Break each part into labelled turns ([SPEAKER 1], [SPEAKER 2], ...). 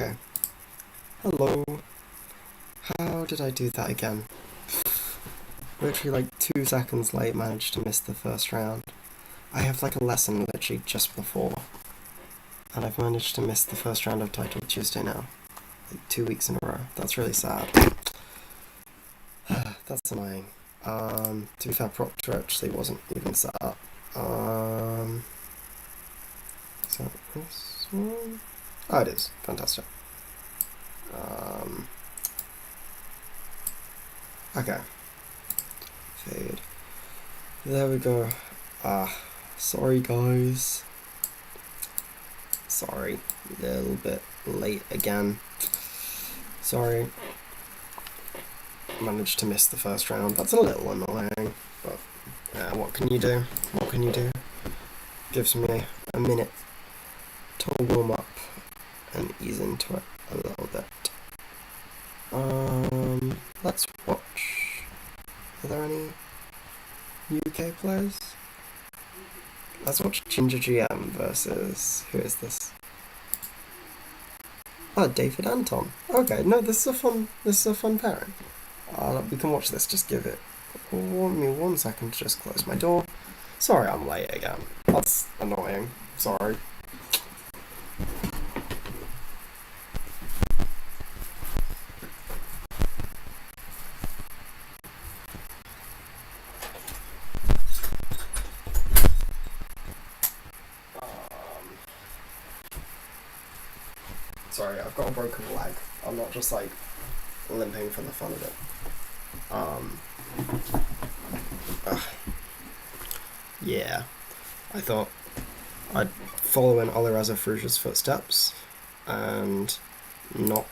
[SPEAKER 1] Okay. Hello. How did I do that again? Literally like 2 seconds late, managed to miss the first round. I have like a lesson literally just before, and I've managed to miss the first round of Title Tuesday now. Like 2 weeks in a row. That's really sad. That's annoying. To be fair, Proctor actually wasn't even set up. Is that this one? Oh, it is. Fantastic. Okay. Fade. There we go. Sorry guys. Sorry. A little bit late again. Sorry. Managed to miss the first round. That's a little annoying, but what can you do? What can you do? Gives me a minute to warm up and ease into it a little bit. Let's watch. Are there any UK players? Let's watch Ginger GM versus, who is this? Oh, David Anton. Okay, no, this is a fun pairing. We can watch this. Just give me 1 second to just close my door. Sorry, I'm late again. That's annoying. Sorry. Sorry, I've got a broken leg. I'm not just like limping for the fun of it. Yeah, I thought I'd follow in Alireza Fruja's footsteps and not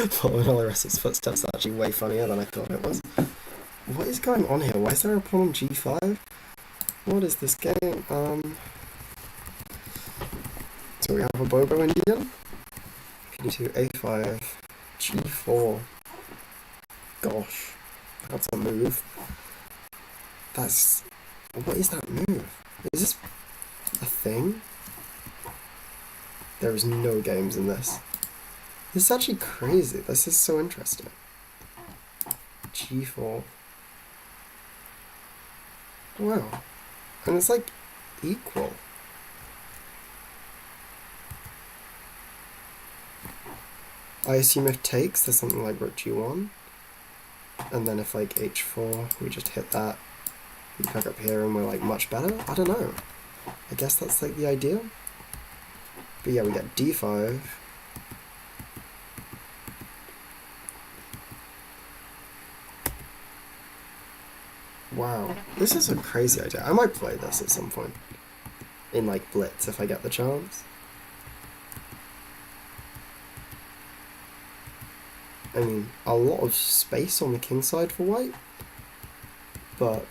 [SPEAKER 1] follow in Alireza's footsteps. Actually way funnier than I thought it was. What is going on here? Why is there a pawn on G5? What is this game? So we have a Bobo Indian. Q2, A5, G4. Gosh, that's a move. What is that move? Is this a thing? There is no games in this. This is actually crazy. This is so interesting. G4. Wow. And it's like equal. I assume if takes, there's something like rook G1. And then if like H4, we just hit that. We pick up here and we're like much better? I don't know. I guess that's like the idea. But yeah, we get D5. Wow, this is a crazy idea. I might play this at some point. In like Blitz if I get the chance. I mean, a lot of space on the king side for white. But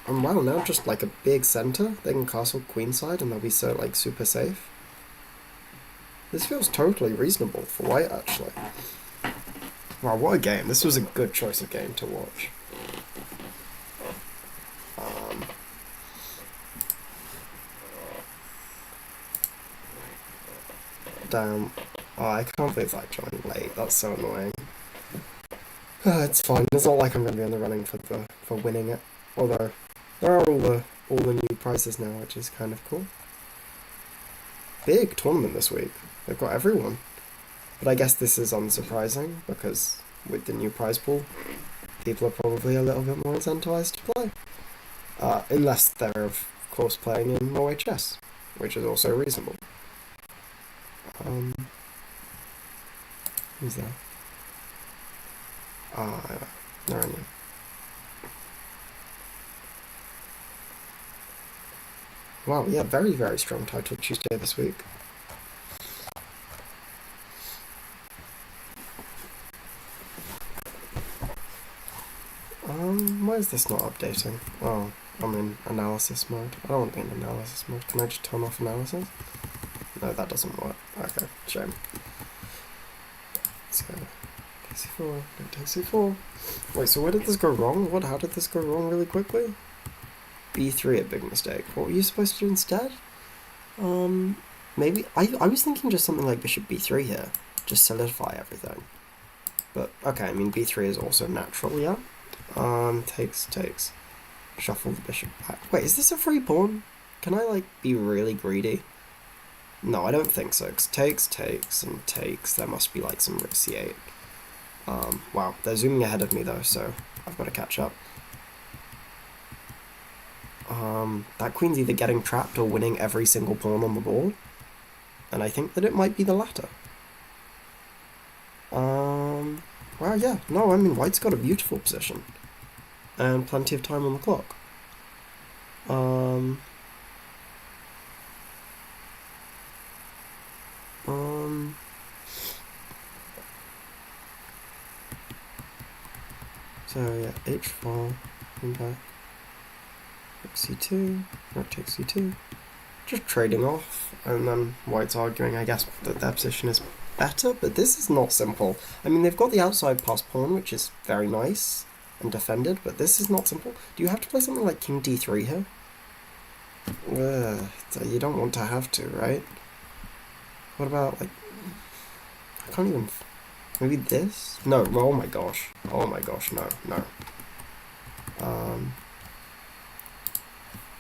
[SPEAKER 1] wow, now just like a big center. They can castle queenside and they'll be so like super safe. This feels totally reasonable for white actually. Wow, what a game. This was a good choice of game to watch. Damn. Oh, I can't believe I joined late. That's so annoying. It's fine. It's not like I'm going to be in the running for winning it. Although there are all the new prizes now, which is kind of cool. Big tournament this week. They've got everyone. But I guess this is unsurprising because with the new prize pool, people are probably a little bit more incentivized to play. Unless they're of course playing in OHS, which is also reasonable. Who's that? Narania. Wow, yeah, very, very strong Title Tuesday this week. Why is this not updating? Oh, I'm in analysis mode. I don't want to be in analysis mode. Can I just turn off analysis? No, that doesn't work. Okay, shame. So, c4, no, take c4. Wait, so where did this go wrong? How did this go wrong really quickly? B3, a big mistake. What were you supposed to do instead? maybe I was thinking just something like bishop b3 here, just solidify everything. But okay, I mean b3 is also natural, yeah. Takes. Shuffle the bishop back. Wait, is this a free pawn? Can I like be really greedy? No, I don't think so. 'Cause takes, and takes. There must be like some rook c8. Wow, they're zooming ahead of me though, so I've got to catch up. That queen's either getting trapped or winning every single pawn on the board, and I think that it might be the latter. Well, yeah, no, I mean, white's got a beautiful position, and plenty of time on the clock. So yeah, h4, come back, rook c2, rook takes c2, just trading off, and then white's arguing, I guess, that their position is better, but this is not simple. I mean, they've got the outside pass pawn, which is very nice and defended, but this is not simple. Do you have to play something like king d3 here? So you don't want to have to, right? What about, like, I can't even, maybe this? No, oh my gosh, no.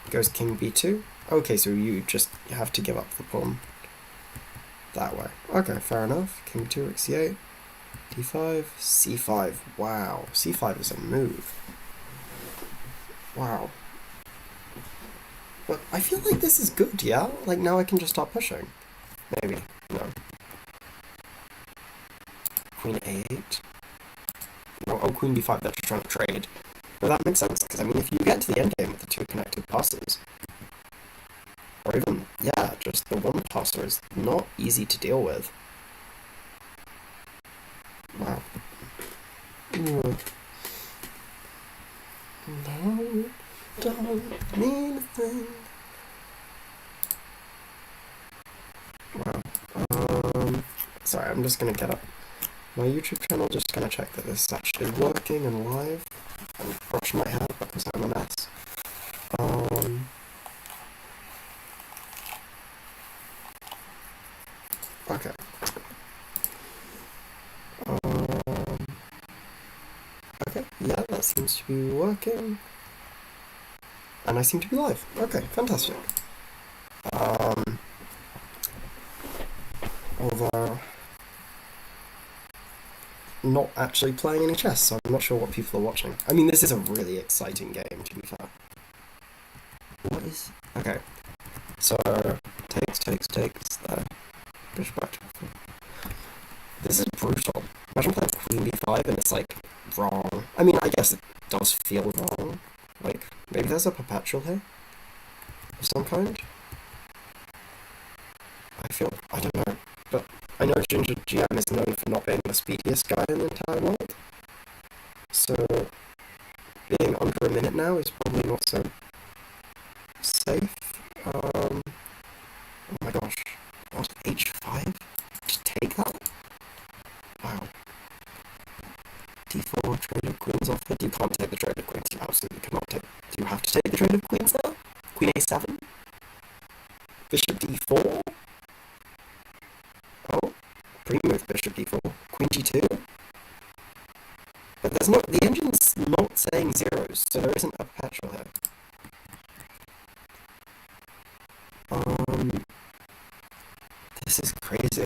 [SPEAKER 1] Goes king b2. Okay, so you just have to give up the pawn that way. Okay, fair enough. King b2, rook c8, d5, c5. Wow, c5 is a move. Wow. But I feel like this is good, yeah? Like, now I can just start pushing. Maybe. No. Queen a8. No, oh, queen b5, they're just trying to trade. But that makes sense, because, I mean, if you get to the endgame with the two connected passes, or even, yeah, just the one passer is not easy to deal with. Wow. No, don't mean a thing. Wow. Sorry, I'm just gonna get up my YouTube channel, just gonna check that this is actually working and live, and brush my hair because I'm a mess. Okay. Okay, yeah, that seems to be working. And I seem to be live. Okay, fantastic. Although not actually playing any chess, so I'm not sure what people are watching. I mean, this is a really exciting game, to be fair. What is... Okay. So, takes, there. Bishop back to f4. This is brutal. Imagine playing queen b5 and it's, like, wrong. I mean, I guess it does feel wrong. Like, maybe there's a perpetual here? Of some kind? I don't know, but I know Ginger GM is known for not being the speediest guy in the entire world. So, being under a minute now is probably not so safe. Oh my gosh. What? H5? Just take that? Wow. D4, trade of queens offered. You can't take the trade of queens. You absolutely cannot take. Do you have to take the trade of queens now? Queen A7? Bishop D4? Oh, pre-move bishop d4. Queen g2? But there's no, the engine's not saying zeros, so there isn't a perpetual here. This is crazy.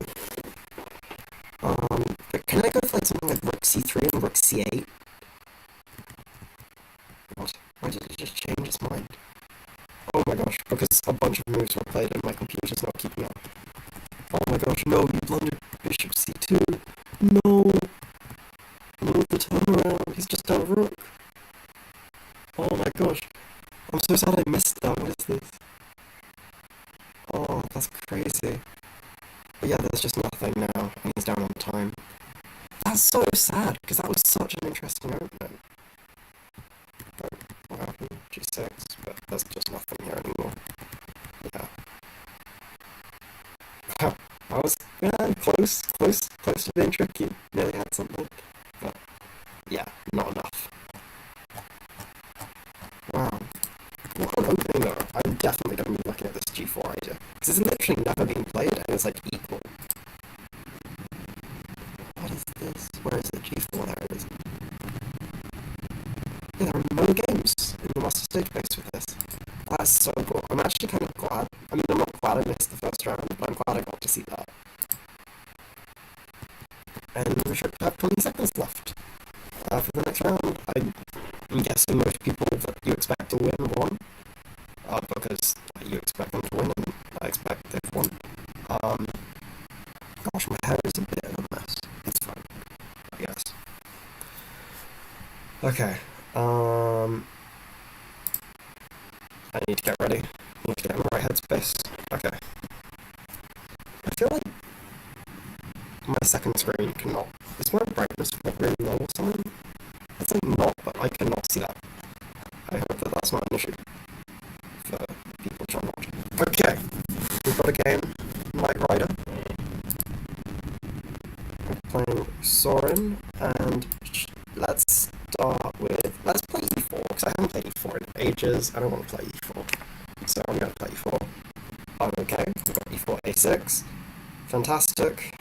[SPEAKER 1] But can I go for like something like rook c3 and rook c8? What? Why did it just change its mind? Oh my gosh, because a bunch of moves were played and my computer's not keeping up. Oh my gosh, no, he blundered bishop c2. No! Move the turnaround, he's just done a rook. Oh my gosh. I'm so sad I missed that, what is this? Oh, that's crazy. But yeah, there's just nothing now, and he's down on time. That's so sad, because that was such an interesting opening. But what happened? G6, but there's just nothing here anymore. Yeah. I was close to being tricky. Nearly had something. But yeah, not enough. Wow. What an opening though. I'm definitely going to be looking at this G4 idea. Because it's literally never been played, and it's like equal. What is this? Where is it? G4, there it is. Yeah, there are no games in the Masters database with this. That's so cool. I'm actually kind of glad. I mean, I'm not glad I missed the first round, but I'm glad I got to see that. And we should have 20 seconds left for the next round. I'm guessing most people that you expect to win won, because you expect them to win, and I expect they've won. Gosh, my hair is a bit of a mess. It's fine, I guess. Okay, I need to get ready. I need to get in the right headspace. Okay. I feel like my second screen cannot... Is my brightness like really low or something? It's like not, but I cannot see that. I hope that that's not an issue for people trying to watch. Okay, we've got a game, Knight Rider. We're playing Sorin, and let's start with... Let's play e4, because I haven't played e4 in ages. I don't want to play e4, so I'm going to play e4. Oh, okay, we've got e4, a6. Fantastic.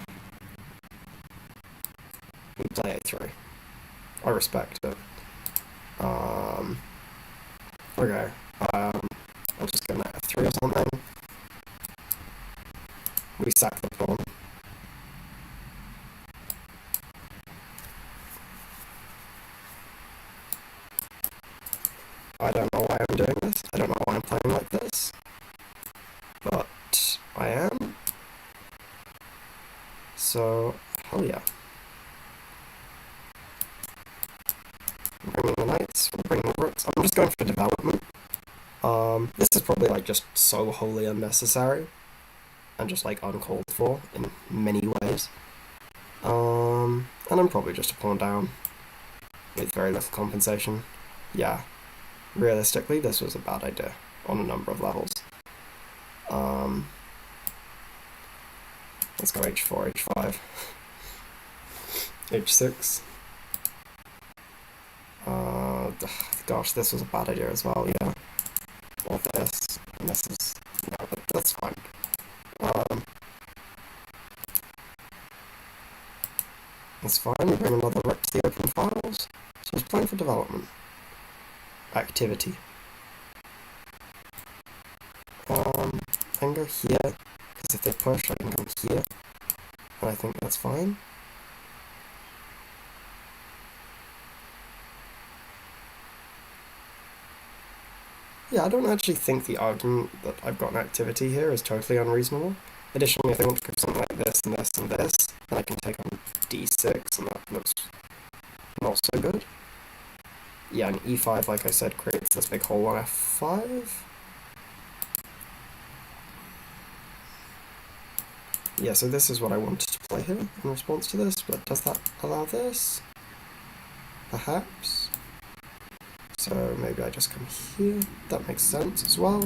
[SPEAKER 1] We play a3. I respect it. Okay. I'll just go knight f3 or something. We sack the pawn. I don't know why I'm doing this. I don't know why I'm playing like this. But I am. So, hell yeah. We're bringing the knights, we're bringing the rooks. I'm just going for development. This is probably like just so wholly unnecessary and just like uncalled for in many ways. And I'm probably just a pawn down with very little compensation. Yeah, realistically, this was a bad idea on a number of levels. Let's go h4, h5, h6. Gosh, this was a bad idea as well, yeah. Or this, and this is... No, but that's fine. That's fine, we bring another rook to the open files. So it's playing for development. Activity. I can go here, because if they push, I can come here. And I think that's fine. Yeah, I don't actually think the argument that I've got an activity here is totally unreasonable. Additionally, if I want to go something like this and this and this, then I can take on d6, and that looks not so good. Yeah, and e5, like I said, creates this big hole on f5. Yeah, so this is what I wanted to play here in response to this, but does that allow this? Perhaps. So maybe I just come here. That makes sense as well.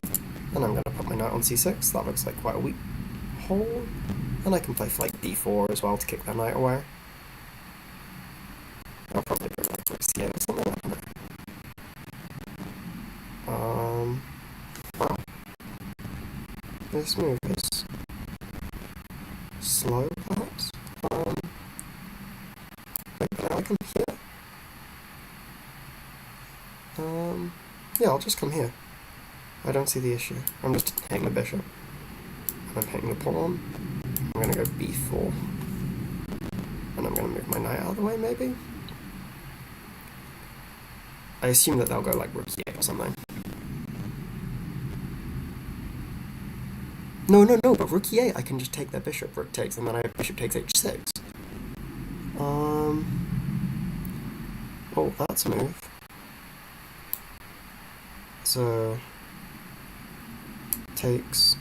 [SPEAKER 1] And I'm going to put my knight on c6. That looks like quite a weak hole. And I can play for like d4 as well to kick that knight away. I'll probably go like rook c8 or something, I don't know. Wow. This move is slow, perhaps? Maybe now I come here? Yeah, I'll just come here. I don't see the issue. I'm just hitting the bishop. And I'm hitting the pawn. I'm gonna go b4. And I'm gonna move my knight out of the way, maybe? I assume that they'll go like rook e8 or something. No, but rook e8, I can just take their bishop. Rook takes, and then I have bishop takes h6. Oh, that's a move. So... Takes...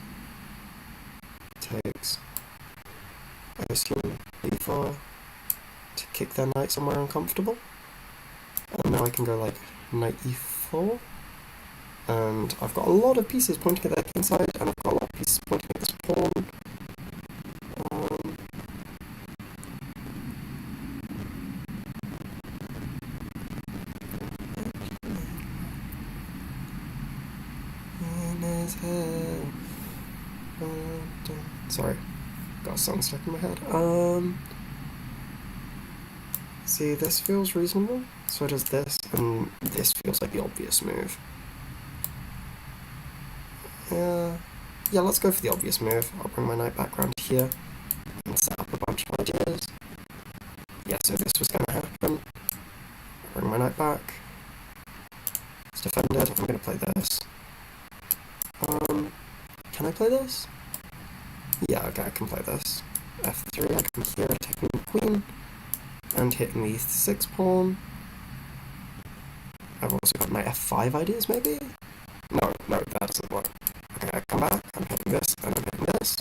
[SPEAKER 1] I assume b4 to kick their knight somewhere uncomfortable. And now I can go like knight e4. And I've got a lot of pieces pointing at their king side, and I've got a lot of pieces pointing at this pawn. In his head. Sorry, got a song stuck in my head. See, this feels reasonable. So does this, and this feels like the obvious move. Yeah, let's go for the obvious move. I'll bring my knight back round here and set up a bunch of ideas. Yeah, so this was going to happen. Bring my knight back. It's defended. I'm going to play this. Can I play this? Yeah, okay, I can play this. F3, I come here, taking the queen, and hitting the 6 pawn. I've also got knight F5 ideas, maybe? No, that doesn't work. Okay, I come back, I'm hitting this, and I'm hitting this.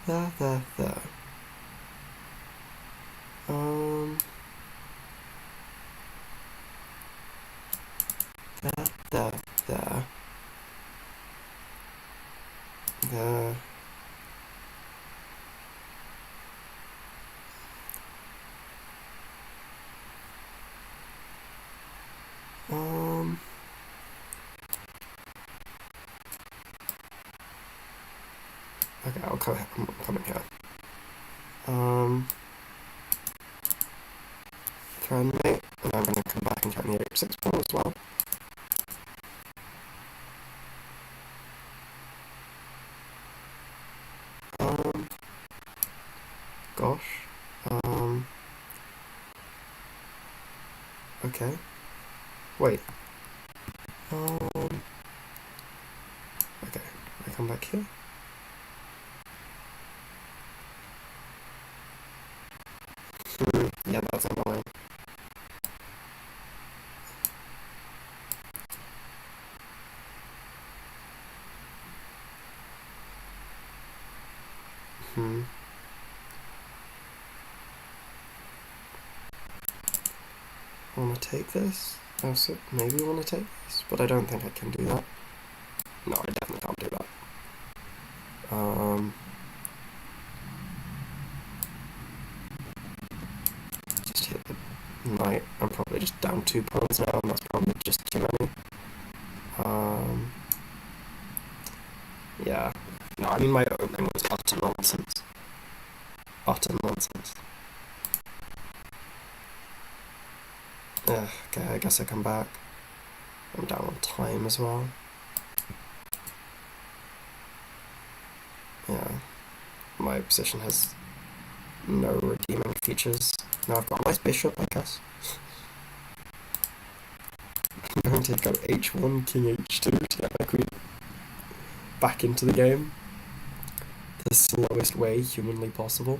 [SPEAKER 1] There. There. Okay, I'm coming here. Threaten mate, and I'm gonna come back and get the H6 pawn as well. Gosh. Okay. Wait. Okay, I come back here. Yeah, that's annoying. I want to take this. Also, maybe want to take this, but I don't think I can do that. No, I definitely can't do that. Just hit the knight. I'm probably just down 2 pawns now, and that's probably just too many. Yeah. No, I mean, my opening was utter nonsense. Utter nonsense. Okay, I guess I come back. I'm down on time as well. Yeah. My position has no redeeming features. Now I've got a nice bishop, I guess. I'm going to go h1, king h2 to get my queen back into the game the slowest way humanly possible.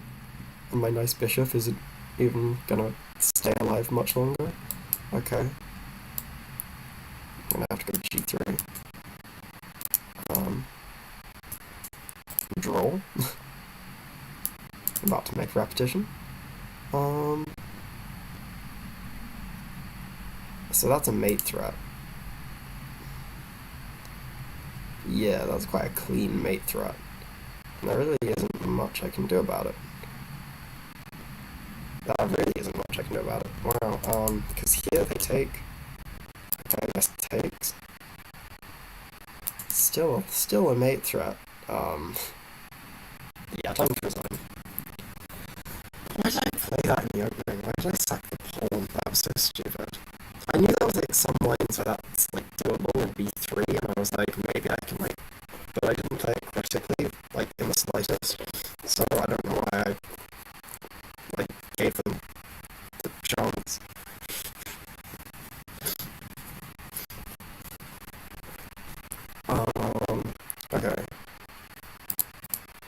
[SPEAKER 1] And my nice bishop isn't even gonna stay alive much longer. Okay. I'm gonna have to go g3. Draw. I'm about to make repetition. So that's a mate threat. Yeah, that's quite a clean mate threat. And there really isn't much I can do about it. There really isn't much I can do about it. Wow, because here they take. Okay, this takes. Still a mate threat. Yeah, time to resign. Why did I play that in the opening? Why did I sack the pawn? That was so stupid. I knew there was like some lines where that's like doable in b3, and I was like, maybe I can like, but I didn't play it critically, like in the slightest. So I don't know why I like gave them the chance. Okay.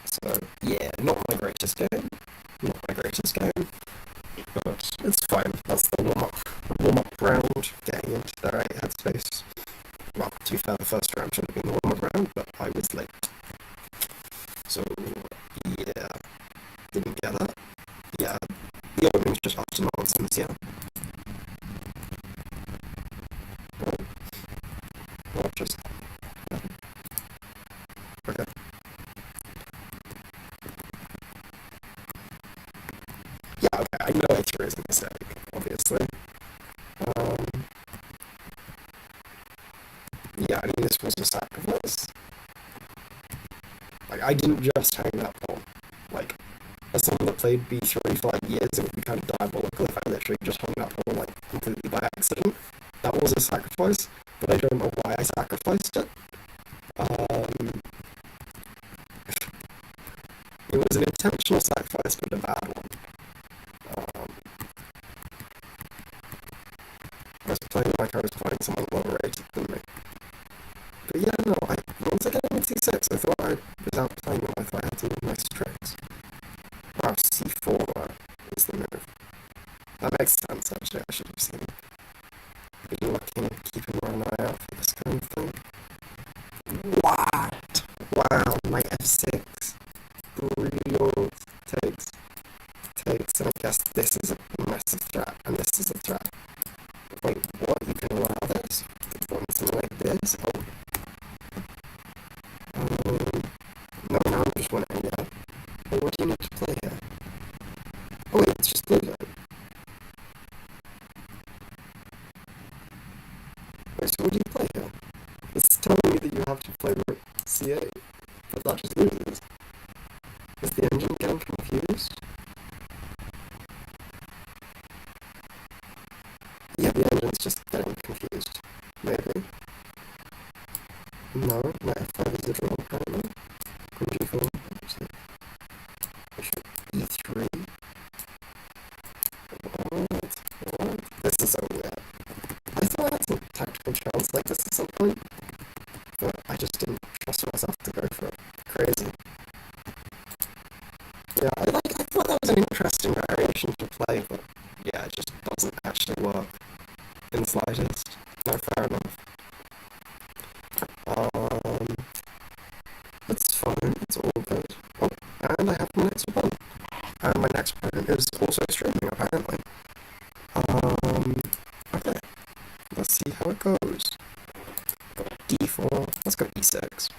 [SPEAKER 1] So yeah, not my greatest game. Not my greatest game. But it's fine. That's the warm-up round, getting into the right headspace. Well, to be fair, the first round should have been the warm-up round, but I was late. So, yeah. Didn't get that. Yeah, the opening's just utter nonsense, yeah. Well, just... Okay. Yeah, okay, I know A3 is a mistake, obviously. was a sacrifice. Like, I didn't just hang that pawn. Like, as someone that played b3 for like years, it would be kind of diabolical if I literally just hung that pawn like completely by accident. That was a sacrifice, but I don't know why I sacrificed it. It was an intentional sacrifice, but a bad one. I was playing like I was playing someone lower rated than me. But yeah, no, once I get on c6, I thought without playing them, I thought I had some nice tricks. Wow, c4 is the move. That makes sense, actually. I should have seen it. Be looking, keeping an eye out for this kind of thing. What? Wow, my f6. Brilliant. Takes, and I guess this is a massive threat, and this is a threat. Wait, what? You can allow this? Something like this? No, now I'm just wondering, yeah. Well, what do you need to play here? Oh wait, it's just blue then. Wait, so what do you play here? It's telling me that you have to play rook c8, but that just loses. Is the engine getting confused? Yeah, the engine's just getting confused. Maybe. No, my f5 is a draw apparently. Queen g4. Bishop e3. What? This is so weird. I thought I had some tactical chance like this at some point, but I just didn't trust myself to go for it. Crazy. Yeah, I thought that was an interesting variation to play, but yeah, it just doesn't actually work in the slightest. No, fair enough. It's fine, it's all good. Oh, and I have my next opponent. And my next opponent is also streaming, apparently. Okay. Let's see how it goes. Go d4. Let's go e6.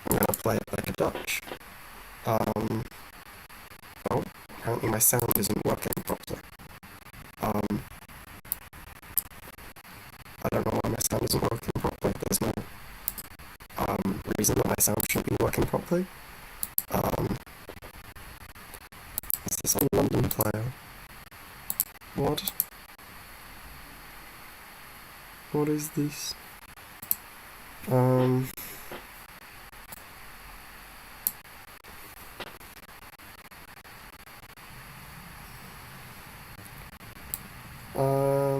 [SPEAKER 1] I'm gonna play it like a Dutch. Oh, apparently my sound isn't working properly. I don't know why my sound isn't working properly. There's no reason that my sound shouldn't be working properly. Is this a London player? What? What is this?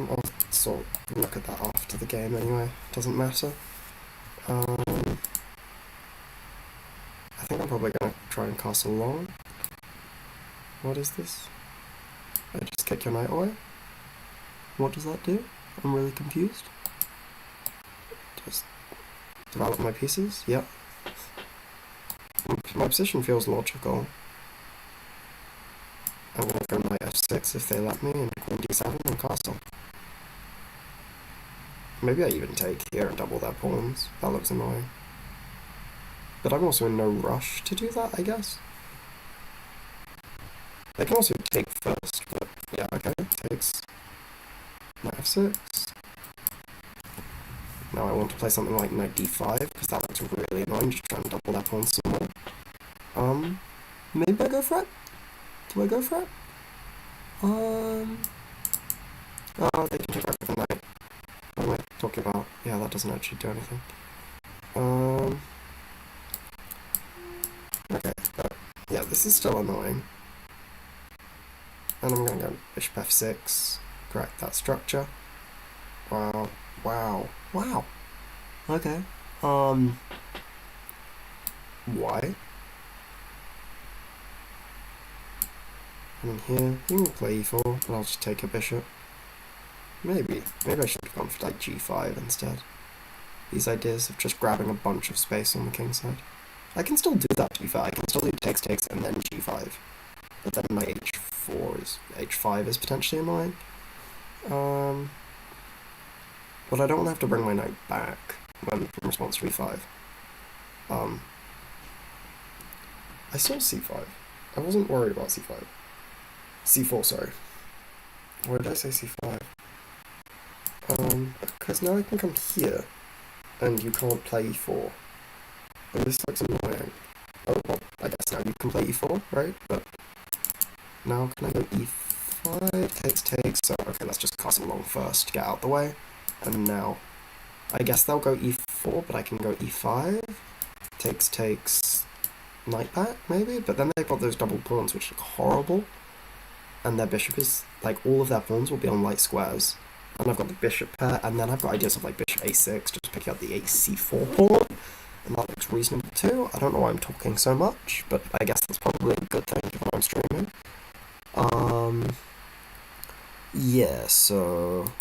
[SPEAKER 1] I'll sort of look at that after the game anyway. Doesn't matter. I think I'm probably gonna try and castle long. What is this? I just kick your knight away? What does that do? I'm really confused. Just develop my pieces? Yep. My position feels logical. I'm gonna go knight f6 if they let me, and queen d7 and castle. Maybe I even take here and double their pawns. That looks annoying. But I'm also in no rush to do that, I guess. They can also take first, but yeah, okay, takes knight f6. Now I want to play something like knight d5, because that looks really annoying, just trying to double that pawn some more. Maybe I go for it? Do I go for it? Oh, they can take right with the knight. What am I talking about? Yeah, that doesn't actually do anything. Okay, but yeah, this is still annoying. And I'm gonna go bishop f6, correct that structure. Wow. Okay. Why? And here, you can play e4, and I'll just take a bishop. Maybe I should have gone for like g5 instead. These ideas of just grabbing a bunch of space on the king side. I can still do that, to be fair. I can still do takes, and then g5. But then my h5 is potentially annoying. But I don't want to have to bring my knight back when in response to e5. I saw c5. I wasn't worried about c5. c4, sorry. Why did I say c5? Because now I can come here. and you can't play e4. And this looks annoying. Oh, well, I guess now you can play e4, right? But now can I go e5? Takes. So, okay, let's just cast them along first to get out the way. And now, I guess they'll go e4, but I can go e5. Takes. Knight back, maybe? But then they've got those double pawns, which look horrible. And their bishop is, like, all of their pawns will be on light squares. And I've got the bishop pair, and then I've got ideas of, like, bishop a6, just picking up the ac4 pawn. And that looks reasonable too. I don't know why I'm talking so much, but I guess that's probably a good thing if I'm streaming. Yeah, so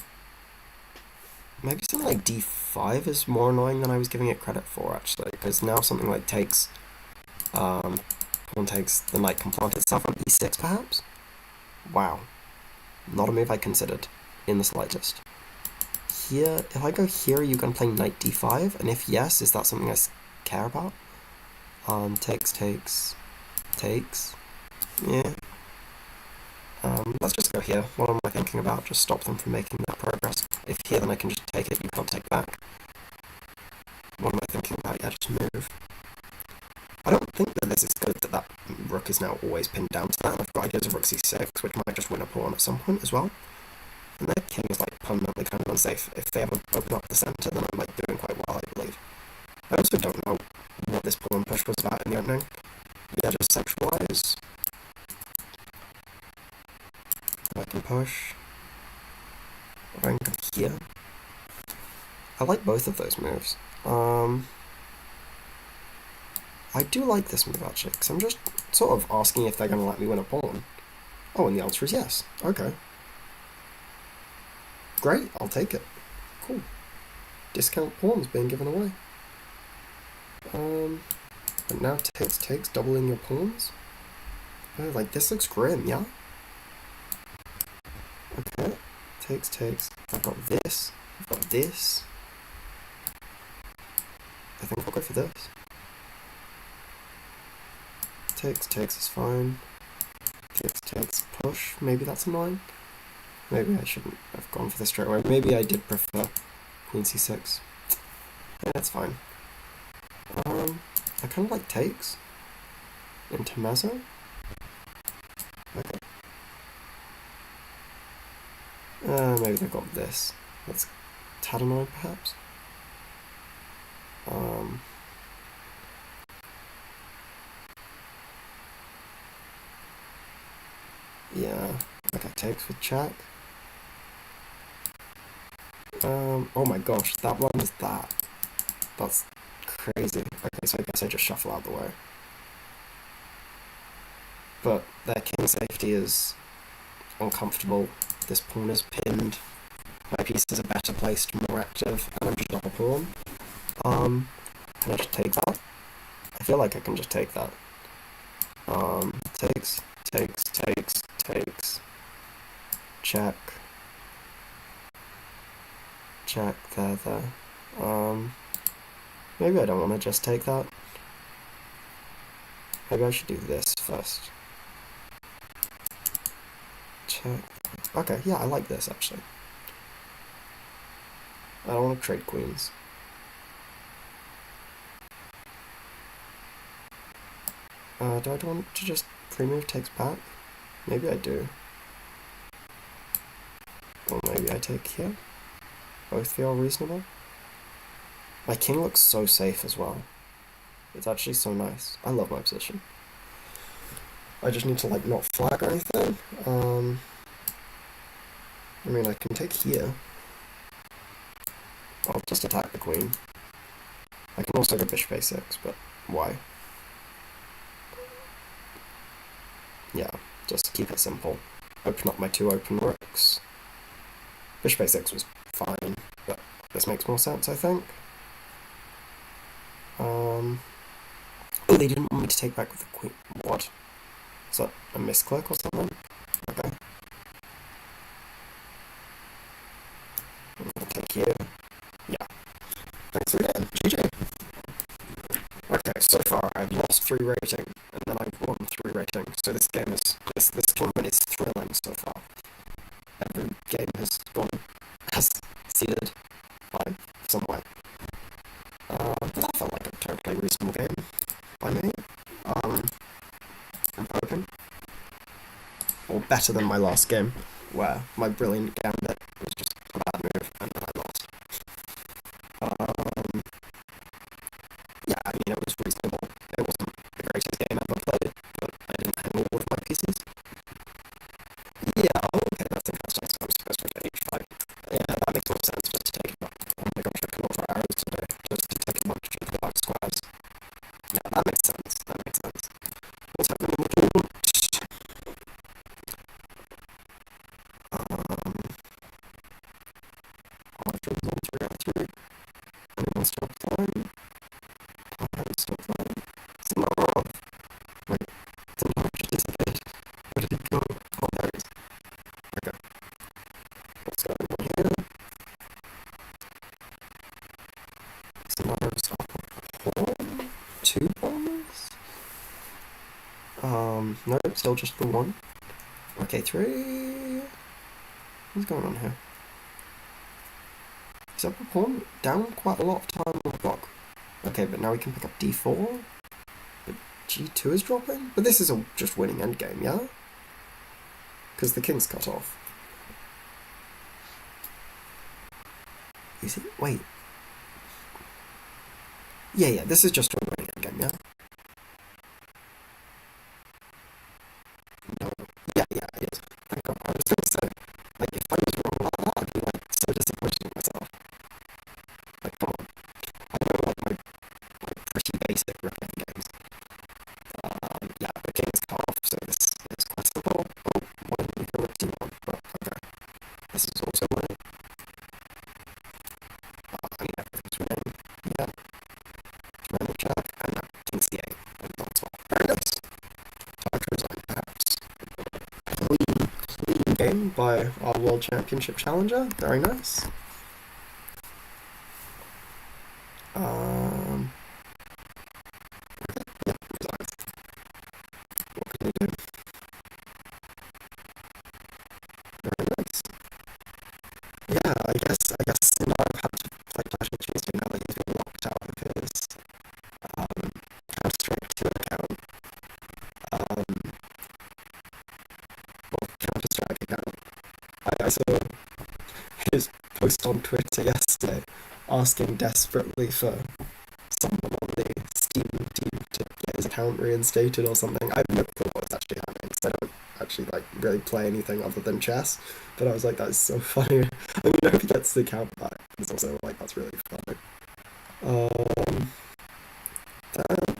[SPEAKER 1] maybe something like d5 is more annoying than I was giving it credit for, actually, because now something like pawn takes, the knight can plant itself on e6, perhaps? Wow. Not a move I considered, in the slightest. Here, if I go here, are you going to play knight d5? And if yes, is that something I care about? Takes. Yeah. Let's just go here. What am I thinking about? Just stop them from making that progress. If here, then I can just take it, you can't take back. What am I thinking about? Yeah, just move. I don't think that this is good that rook is now always pinned down to that. I've got ideas of rook c6, which might just win a pawn at some point as well. And their king is like permanently kind of unsafe. If they ever open up the centre, then I'm like doing quite well, I believe. I also don't know what this pawn push was about in the opening. Yeah, just centralize. I can push. Or I can go here. I like both of those moves. I do like this move, actually, because I'm just sort of asking if they're going to let me win a pawn. Oh, and the answer is yes. Okay. Great, I'll take it. Cool. Discount pawns being given away. But now takes, doubling your pawns. Oh, like, this looks grim, yeah? Okay. Takes. I've got this. I've got this. I think I'll go for this. Takes is fine. Takes, push. Maybe that's annoying. Maybe I shouldn't have gone for this straight away. Maybe I did prefer queen c6. Yeah, that's fine. I kind of like takes. Intermezzo. Okay. Maybe they've got this. That's tad annoying, perhaps. Yeah. Okay, takes with check. Oh my gosh, that one is that. That's crazy. Okay, so I guess I just shuffle out the way. But their king safety is uncomfortable. This pawn is pinned. My pieces are better placed, more active, and I'm just up a pawn. Can I just take that? I feel like I can just take that. Takes. Check. There. Maybe I don't want to just take that. Maybe I should do this first. Check. Okay, yeah, I like this, actually. I don't want to trade queens. Do I want to just pre-move takes back? Maybe I do. Or maybe I take here. Both feel reasonable. My king looks so safe as well. It's actually so nice. I love my position. I just need to like not flag or anything. I mean, I can take here. I'll just attack the queen. I can also go bishop a6, but why? Yeah, just keep it simple. Open up my two open rooks. Bishop a6 was fine, but this makes more sense, I think. Oh, they didn't want me to take back with the queen. What? Is that a misclick or something? Okay. I'm gonna take here. Yeah. Thanks again. GG. Okay, so far I've lost 3 rating, and then I've won 3 rating. So this game is this tournament is thrilling so far. Every game has seeded by some way. or better than my last game, where my brilliant gambit was just a bad move and then I lost. Yeah, I mean, it was reasonable. It wasn't the greatest game ever played, but I didn't hang all of my pieces. Yeah, oh, okay, that's interesting. So I'm supposed to get h5. Yeah, that makes more sense, just to take it back. Oh my gosh, I can offer arrows today, just to take a bunch of the dark squares. Yeah, that makes sense. That makes sense. What's happening with the Archer's on 3 out 3. Anyone still playing? I'm still playing. It's not wrong. Wait, the Archer disappeared. Where did he go? Oh, there he is. Okay. What's going on here? Sonara's up a pawn? 2 pawns? No, still just the 1. Okay, 3. What's going on here? He's up a pawn, down quite a lot of time on the clock. Okay, but now we can pick up d4. But g2 is dropping? But this is a just winning endgame, yeah? Because the king's cut off. Is it? Wait. Yeah, this is just a winning endgame, yeah? No. Yeah, it is. Thank God. I was going to say, like, if I was wrong about that, I'd be, like, so disappointed in myself. Like, come on. I know, like, my pretty basic rhythm games. Yeah, the king's cut off, so this is quite simple. Oh, why didn't you go with d1? But, okay. This is also winning. I mean, everything's winning. Yeah. Commander check, and now king's d8. And that's all. Very nice. Tartar's on perhaps. Clean game by our World Championship challenger. Very nice. Yeah, resigns. What can we do? Very nice. Yeah, I guess I've had to play Clash of Tuesday now that he's been locked out of his Counter-Strike 2 account. Well, Counter-Strike account. I saw his post on Twitter yesterday asking desperately for someone on the Steam team to get his account reinstated or something. I have no clue what's actually happening because I don't actually like really play anything other than chess. But I was like, that's so funny. I mean, I hope he gets the account back. It's also like that's really funny. Damn,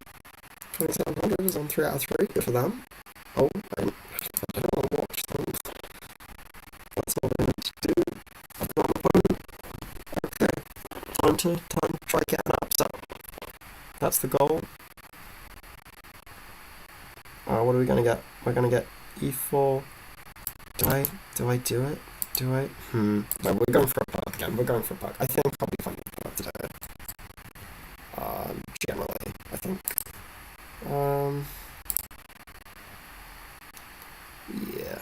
[SPEAKER 1] 2700 is on 3 out of 3. Good for them. Oh, I don't want to watch them. That's all I need to do. I've got an opponent. Okay, time to try getting an upset. That's the goal. What are we gonna get? We're gonna get e4. Do I do it? Do I? No, we're going for a puck again. We're going for a puck. I think I'll be fine with puck today. Generally, I think. Yeah.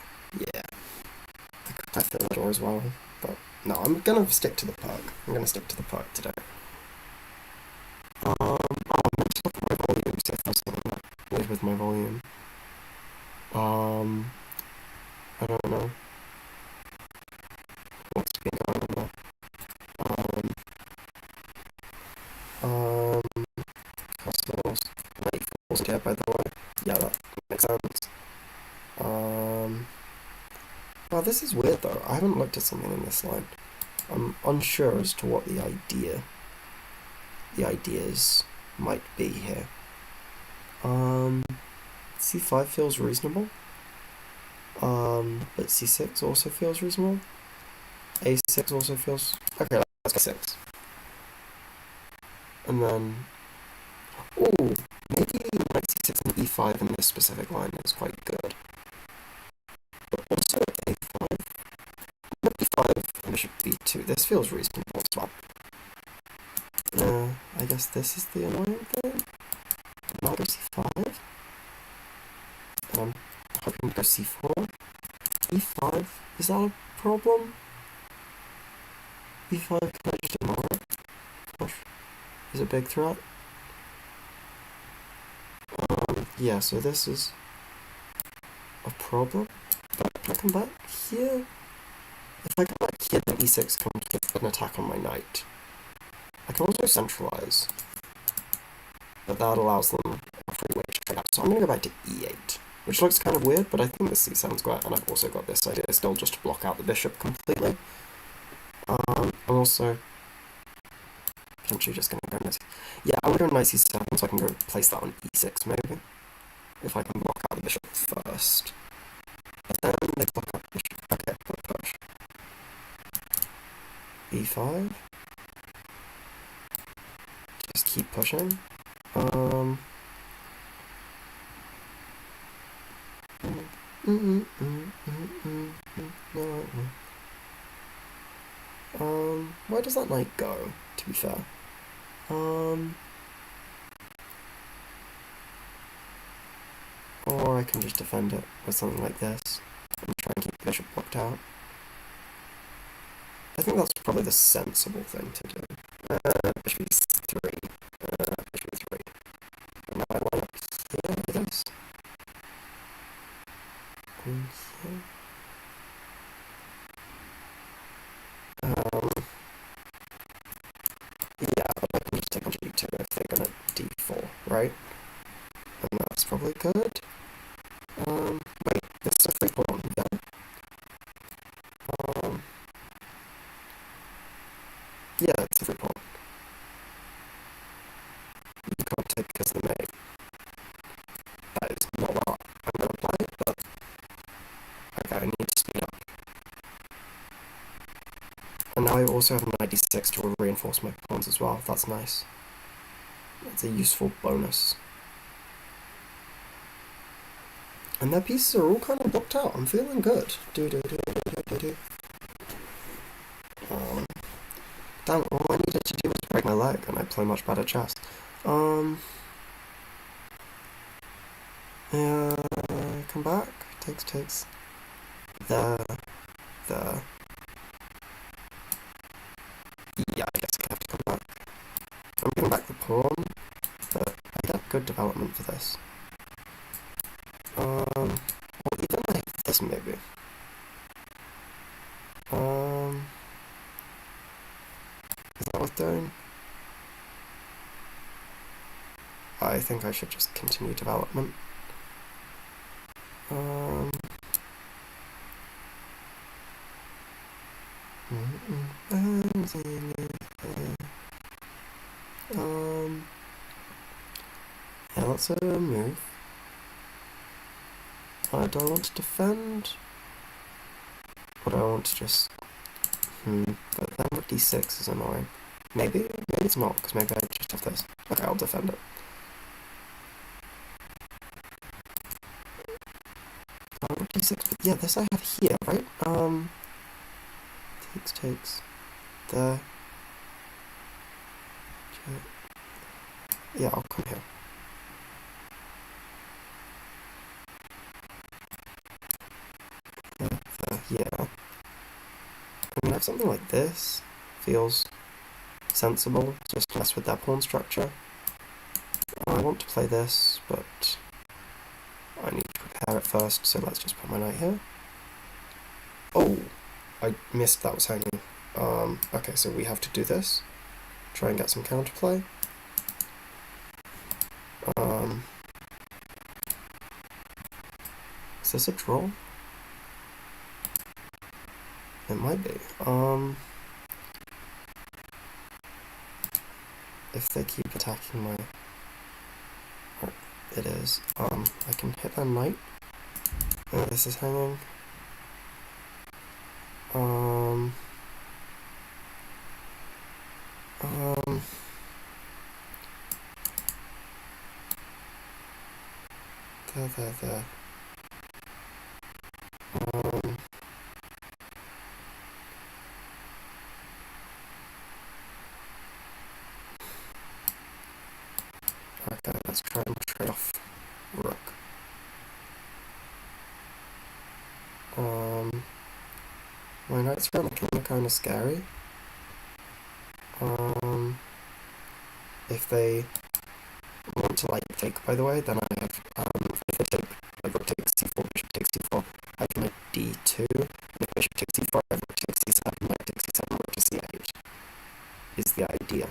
[SPEAKER 1] I feel the door as well, but no, I'm gonna stick to the puck. I'm gonna stick to the puck today. I'm just look at my volume, see if there's something that weird with my volume. I don't know what's been going on there. Customers, late falls here, by the way. Yeah, that makes sense. Well, this is weird though. I haven't looked at something in this line. I'm unsure as to what the ideas might be here. C5 feels reasonable. But C6 also feels reasonable. A6 also feels... Okay, let's go 6. And then... Ooh, maybe knight C6 and E5 in this specific line is quite good. But also A5. Rook B5 and bishop B2. This feels reasonable as well. I guess this is the annoying thing. Now go C5. And I'm hoping to go C4. E5, is that a problem? E5, can I just ignore it? Gosh, is it a big threat? Yeah, so this is a problem, come back here? If I come back here, then e6 can get an attack on my knight. I can also centralize, but that allows them a free way to trade out. So I'm going to go back to e8, which looks kind of weird, but I think this c7 square, and I've also got this idea still just to block out the bishop completely. I'm also potentially just going to go knight. Yeah, I'm going to go knight c7, so I can go place that on e6 maybe, if I can block out the bishop first. But then they block out the bishop. Okay, push. e5. Just keep pushing. Where does that knight go, to be fair? Or I can just defend it with something like this and try and keep the bishop blocked out. I think that's probably the sensible thing to do. Bishop e3. Bishop e3. And now I line up here, I guess. And here. Yeah, but I can just take on g2 if they're gonna d4, right? And that's probably good. Wait, this is a free pawn, yeah? Yeah, it's a free pawn. You can't take because of the mate. That is not what I'm gonna play, but okay, I need to speed up. And now I also have knight d6 to reinforce my pawns as well. That's nice. That's a useful bonus. And their pieces are all kind of blocked out. I'm feeling good. Damn, all I needed to do was break my leg, and I play much better chess. Yeah, come back. Takes. There. Yeah, I guess I have to come back. I'm giving back the pawn, but I get good development for this. Or even like this, maybe. Is that worth doing? I think I should just continue development. Yeah, that's a move. Do I want to defend? Or do I want to just... but then rook d6 is annoying. Maybe it's not, because maybe I just have this. Okay, I'll defend it. Rook d6, but yeah, this I have here, right? Takes. There. Yeah, I'll come here. Yeah. I mean, I have something like this. Feels sensible, just to mess with that pawn structure. I want to play this, but I need to prepare it first, so let's just put my knight here. Oh! I missed that was hanging. Okay, so we have to do this. Try and get some counterplay. Is this a draw? It might be. If they keep attacking my... it is. I can hit their knight. This is hanging. There. Okay, let's try and trade off rook. My knights around the king are kind of scary. If they want to like take, by the way, then I have if they take like rook takes c4, bishop takes c4, I can make d2, is the idea.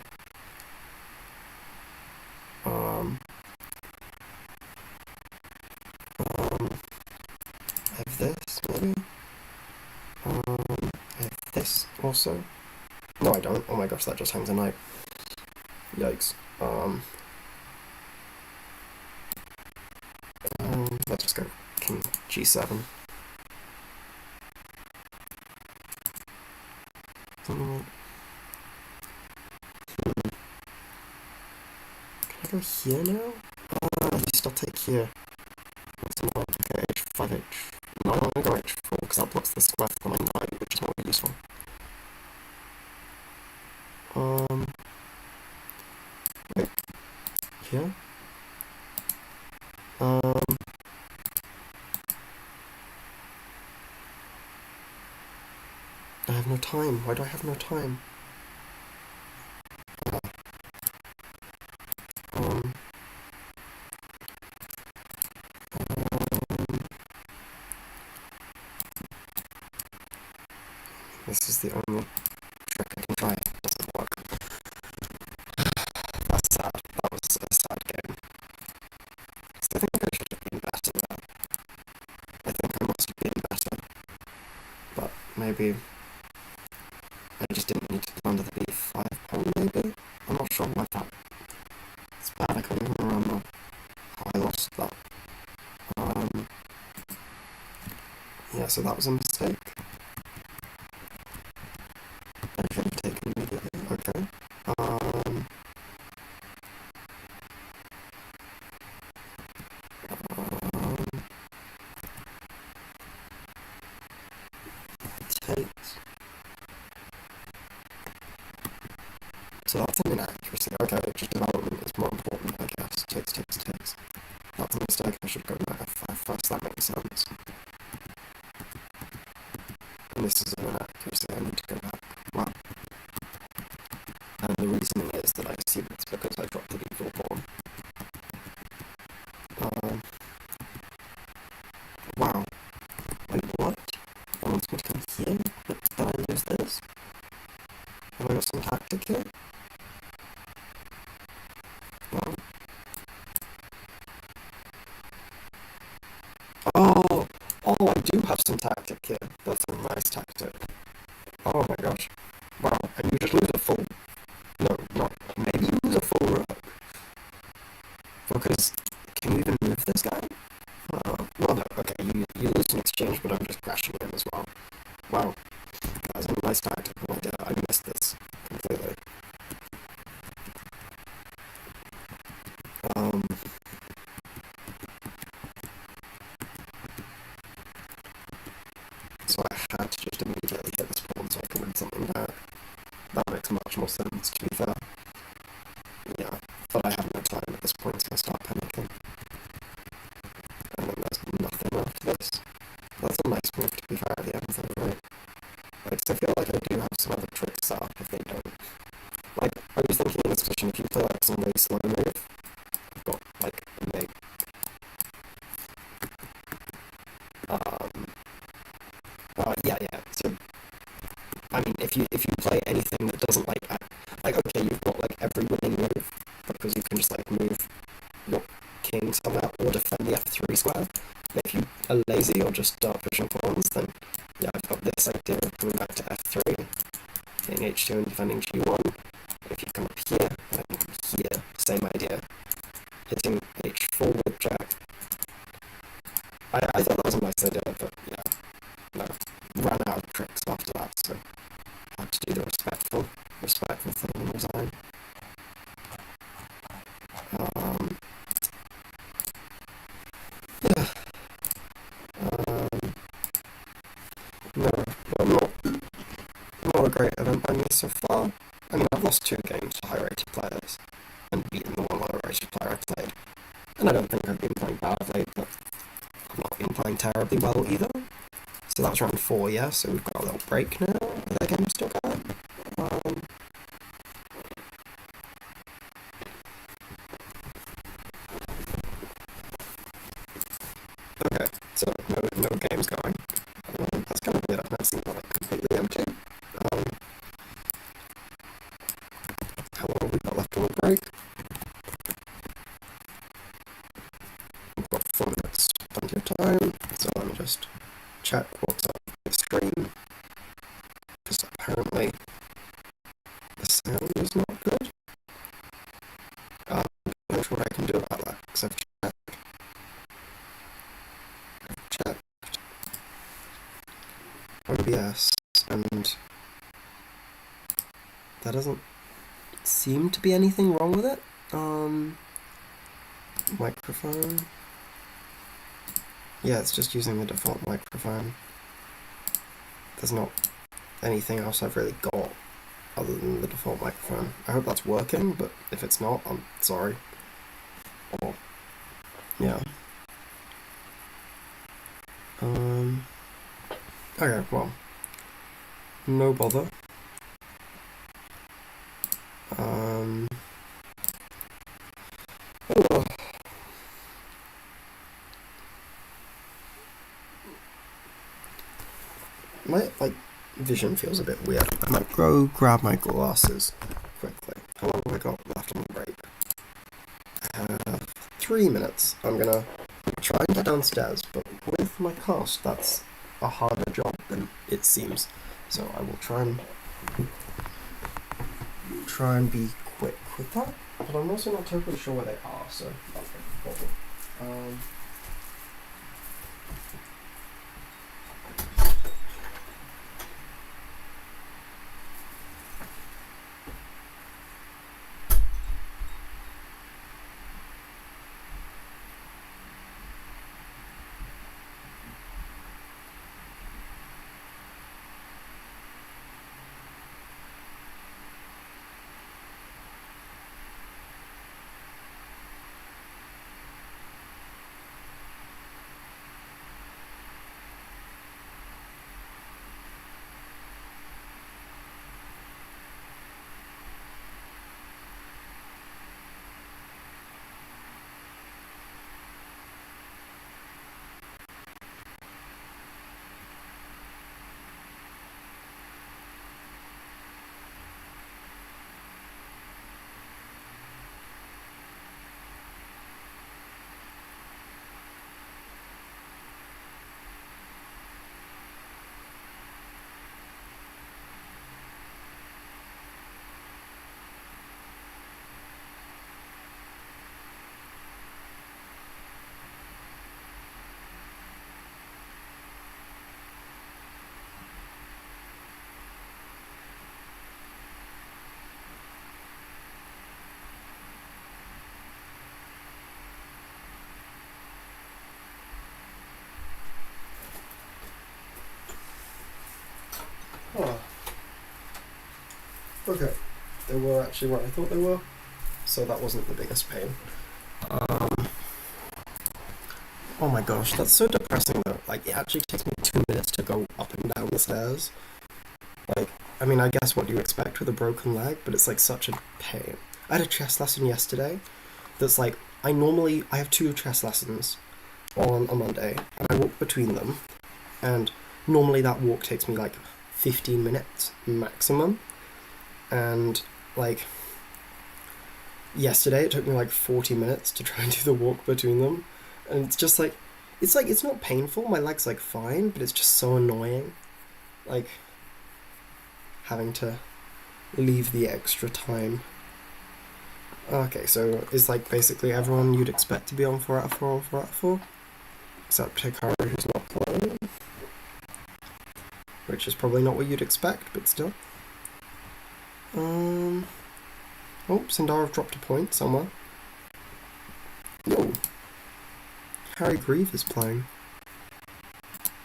[SPEAKER 1] Um, I have this, maybe? I have this also. No, I don't. Oh my gosh, that just hangs a knight. Yikes. Let's just go king g7. Can I go here now? You still take here. What's more? Okay, h5, h. No, I'm gonna go h4 because that blocks the square for my knight, which is more useful. Wait. Here? I have no time. Why do I have no time? Um, this is the only trick I can try. It doesn't work. That's sad. That was a sad game. So I think I should have been better there. I think I must have been better. But maybe I just didn't need to go under the b5 pawn, maybe? I'm not sure why that. It's bad, I can't even remember how I lost that. Yeah, so that was a mistake. I should have taken immediately. Okay. Takes. So that's an inaccuracy. Okay, just development is more important, I guess. Takes. That's a mistake. I should go knight f5 first. That makes sense. And this is an inaccuracy. I need to go back. Wow. And the reasoning is that I assume it's because I dropped the d4 pawn. Wow. Wait, what? I want me to come here, but then I lose this? Have I got some tactic here? Well. Oh, I do have some tactic here. That's a nice tactic. Oh my gosh. Wow, and you just lose a full... No, not... Maybe you lose a full rook. Because, can you even move this guy? Well, no, okay, you lose an exchange, but I'm just crashing him as well. Wow. That was a nice tactical idea. I missed this completely. So I had to just immediately hit this pawn so I can win something there. That makes much more sense, to be fair. Yeah, but I have no time at this point, so I start panicking. And then there's nothing after this. That's a nice move, to be fair, at the end, though, right? Like, so I feel like I do have some other tricks set up if they don't. Like, I was thinking in this position, if you play like some really slow move, I've got like a mate. Yeah. So, I mean, if you play anything that doesn't like okay, you've got like every winning move because you can just like move your king somewhere or defend the f3 square. And if you are lazy or just start pushing pawns, then yeah, I've got this idea of coming back to f3, hitting h2 and defending g1. If you come up here, and I can come here, same idea. Hitting h4 with jack. I thought that was a nice idea, but yeah, no. Ran out of tricks after that, so I had to do the respectful thing and resign. Yeah. No, not a great event by me so far. I mean, I've lost 2 games to high-rated players and beaten the one low-rated player I played. And I don't think I've been playing badly, but I've not been playing terribly well either. So that was round 4, yeah, so we've got a little break now. Are the games still going? Okay, so no games going. That's kind of weird. I've never seen that like completely empty. check what's up with the stream, because apparently the sound is not good. I'm not sure what I can do about that, because I've checked OBS, and there doesn't seem to be anything wrong with it. Microphone. Yeah, it's just using the default microphone. There's not anything else I've really got other than the default microphone. I hope that's working, but if it's not, I'm sorry. Or, yeah. Okay, well, no bother. Oh. My, vision feels a bit weird. I might go grab my glasses quickly. How long have I got left on the break? I have 3 minutes. I'm gonna try and get downstairs, but with my cast, that's a harder job than it seems. So I will try and be quick with that. But I'm also not totally sure where they are, so that's a problem. Oh. Okay, they were actually what I thought they were, so that wasn't the biggest pain. Oh my gosh, that's so depressing though. Like, it actually takes me 2 minutes to go up and down the stairs. Like, I mean, I guess what do you expect with a broken leg, but it's like such a pain. I had a chess lesson yesterday that's like, I have 2 chess lessons on a Monday, and I walk between them, and normally that walk takes me like 15 minutes maximum, and like yesterday it took me like 40 minutes to try and do the walk between them, and it's just like it's not painful, my leg's like fine, but it's just so annoying, like having to leave the extra time. Okay, so is like basically everyone you'd expect to be on 4 out of 4 on 4 out of 4, except Hikaru, who's not playing, which is probably not what you'd expect, but still. Oh, Sindarov dropped a point somewhere. Yo, Harry Grieve is playing,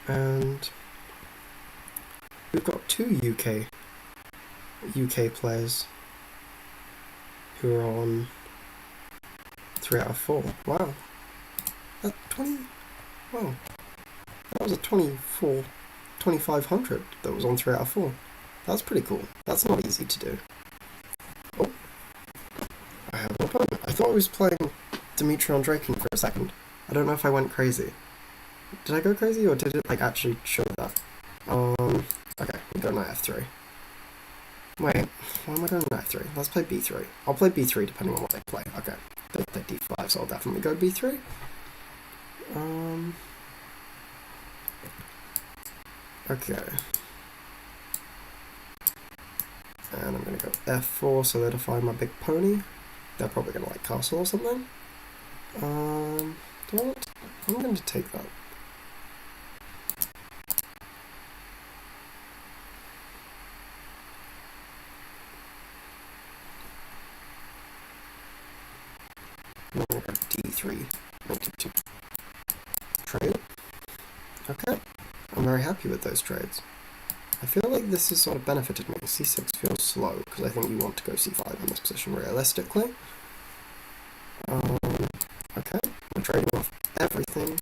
[SPEAKER 1] and we've got 2 UK players who are on 3 out of 4. Wow, that 20. Wow, that was a 2500 that was on 3 out of 4. That's pretty cool. That's not easy to do. Oh, I have an opponent. I thought I was playing Dmitry Andreikin for a second. I don't know if I went crazy. Did I go crazy, or did it like actually show that? Okay, we go knight f3. Wait, why am I going knight f3? Let's play b3. I'll play b3 depending on what they play. Okay, they play d5, so I'll definitely go b3. Okay. And I'm going to go f4, solidify my big pony. They're probably going to like castle or something. Do I want to, I'm going to take that. I'm going to go d3, d2. Trade. Okay. I'm very happy with those trades. I feel like this has sort of benefited me. c6 feels slow, because I think you want to go c5 in this position realistically. Okay, we're trading off everything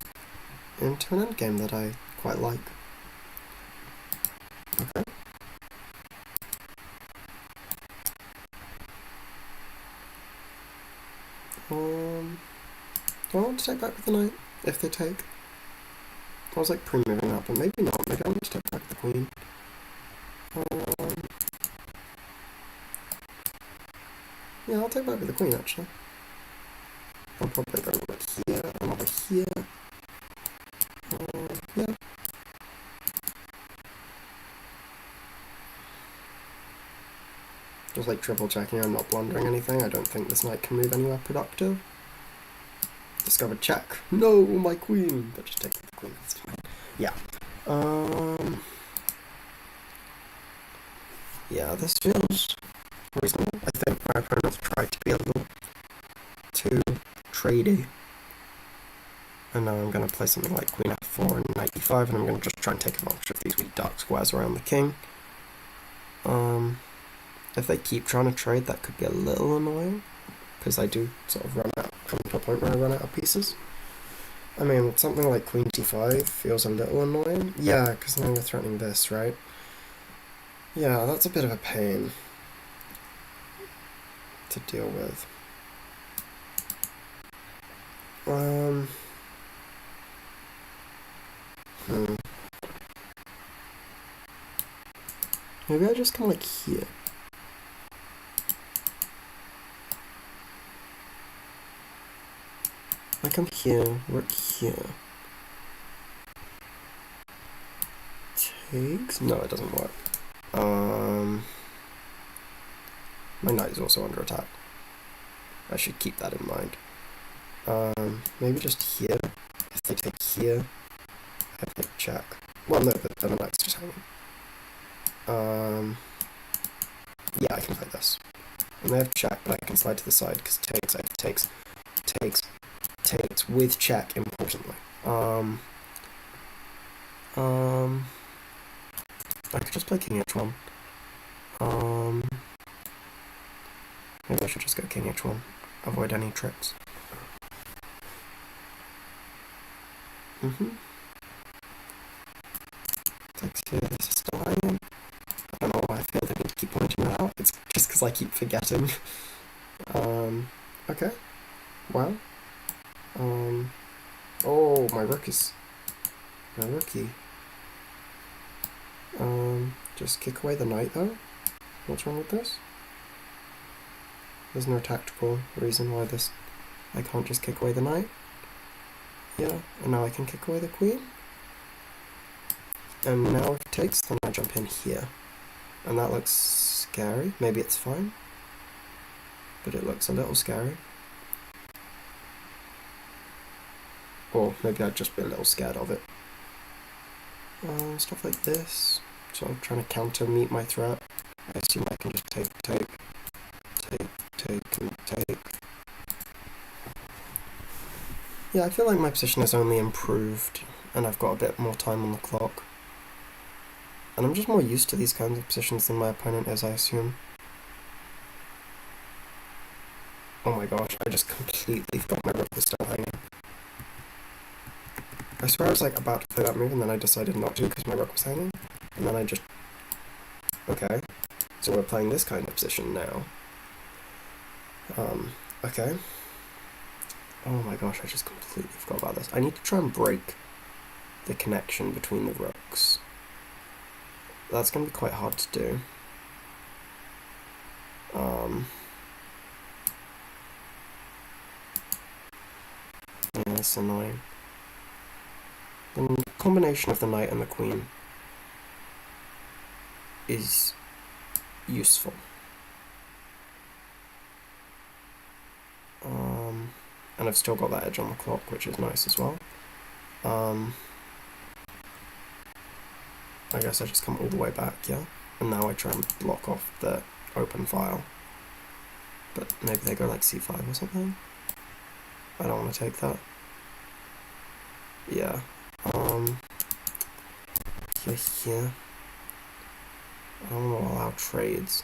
[SPEAKER 1] into an endgame that I quite like. Okay. Do I want to take back with the knight, if they take? I was like pre-moving up, but maybe not. Maybe I want to take back with the queen. Yeah, I'll take back with the queen, actually. I'll probably go over here and over here. Yeah. Just like triple checking I'm not blundering anything. I don't think this knight can move anywhere productive. Discovered check. No, my queen. But just take the queen, that's fine. Yeah. Yeah, this feels reasonable. I think my opponents tried to be a little too trady. And now I'm going to play something like queen f4 and knight e5, and I'm going to just try and take advantage of these weak dark squares around the king. If they keep trying to trade, that could be a little annoying, because I do sort of come to a point where I run out of pieces. I mean, something like queen d5 feels a little annoying. Yeah, because now you're threatening this, right? Yeah, that's a bit of a pain to deal with. Maybe I just come like here. I come here, work here. Takes? No, it doesn't work. My knight is also under attack. I should keep that in mind. Maybe just here. If they take here, I have to check. Well, no, but then the knight's just hanging. Yeah, I can play this. And they have check, but I can slide to the side because takes with check, importantly. I could just play king h1. Maybe I should just go king h1. Avoid any tricks. Takes here, this is still hanging. I don't know why I feel the need to keep pointing that out. It's just because I keep forgetting. Okay. Well. Oh, my rookie. Just kick away the knight, though. What's wrong with this? There's no tactical reason why I can't just kick away the knight. Yeah, and now I can kick away the queen. And now if it takes, then I jump in here. And that looks scary. Maybe it's fine. But it looks a little scary. Or maybe I'd just be a little scared of it. Stuff like this. So I'm trying to counter-meet my threat. I assume I can just take, and take. Yeah, I feel like my position has only improved, and I've got a bit more time on the clock. And I'm just more used to these kinds of positions than my opponent is, I assume. Oh my gosh, I just completely forgot my rook was still hanging. I swear I was like about to play that move, and then I decided not to because my rook was hanging. And then I just... Okay. So we're playing this kind of position now. Okay. Oh my gosh, I just completely forgot about this. I need to try and break the connection between the rooks. That's going to be quite hard to do. Yeah, it's annoying. The combination of the knight and the queen is useful. And I've still got that edge on the clock, which is nice as well. I guess I just come all the way back, yeah? And now I try and block off the open file. But maybe they go like c5 or something? I don't want to take that. Yeah. Here. I don't want to allow trades.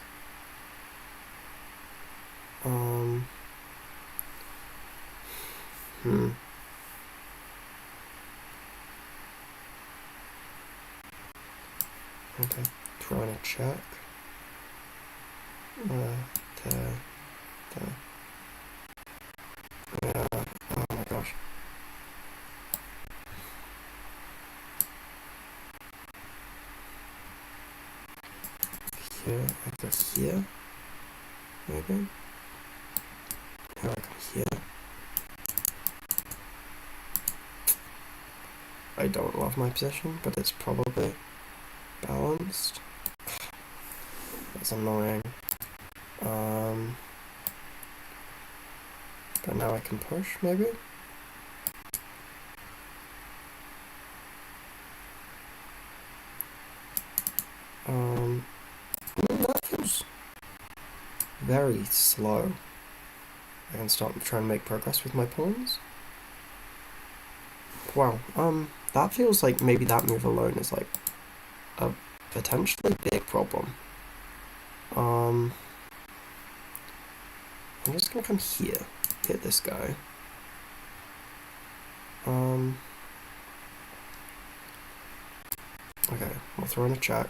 [SPEAKER 1] Okay, throwing a check. There. Yeah, oh my gosh. Here, I go here. Maybe. Here I come here. I don't love my position, but it's probably balanced. That's annoying. But now I can push, maybe? That feels very slow. I can start trying to make progress with my pawns. Wow, that feels like maybe that move alone is like a potentially big problem. I'm just gonna come here, hit this guy. Okay, we'll throw in a check.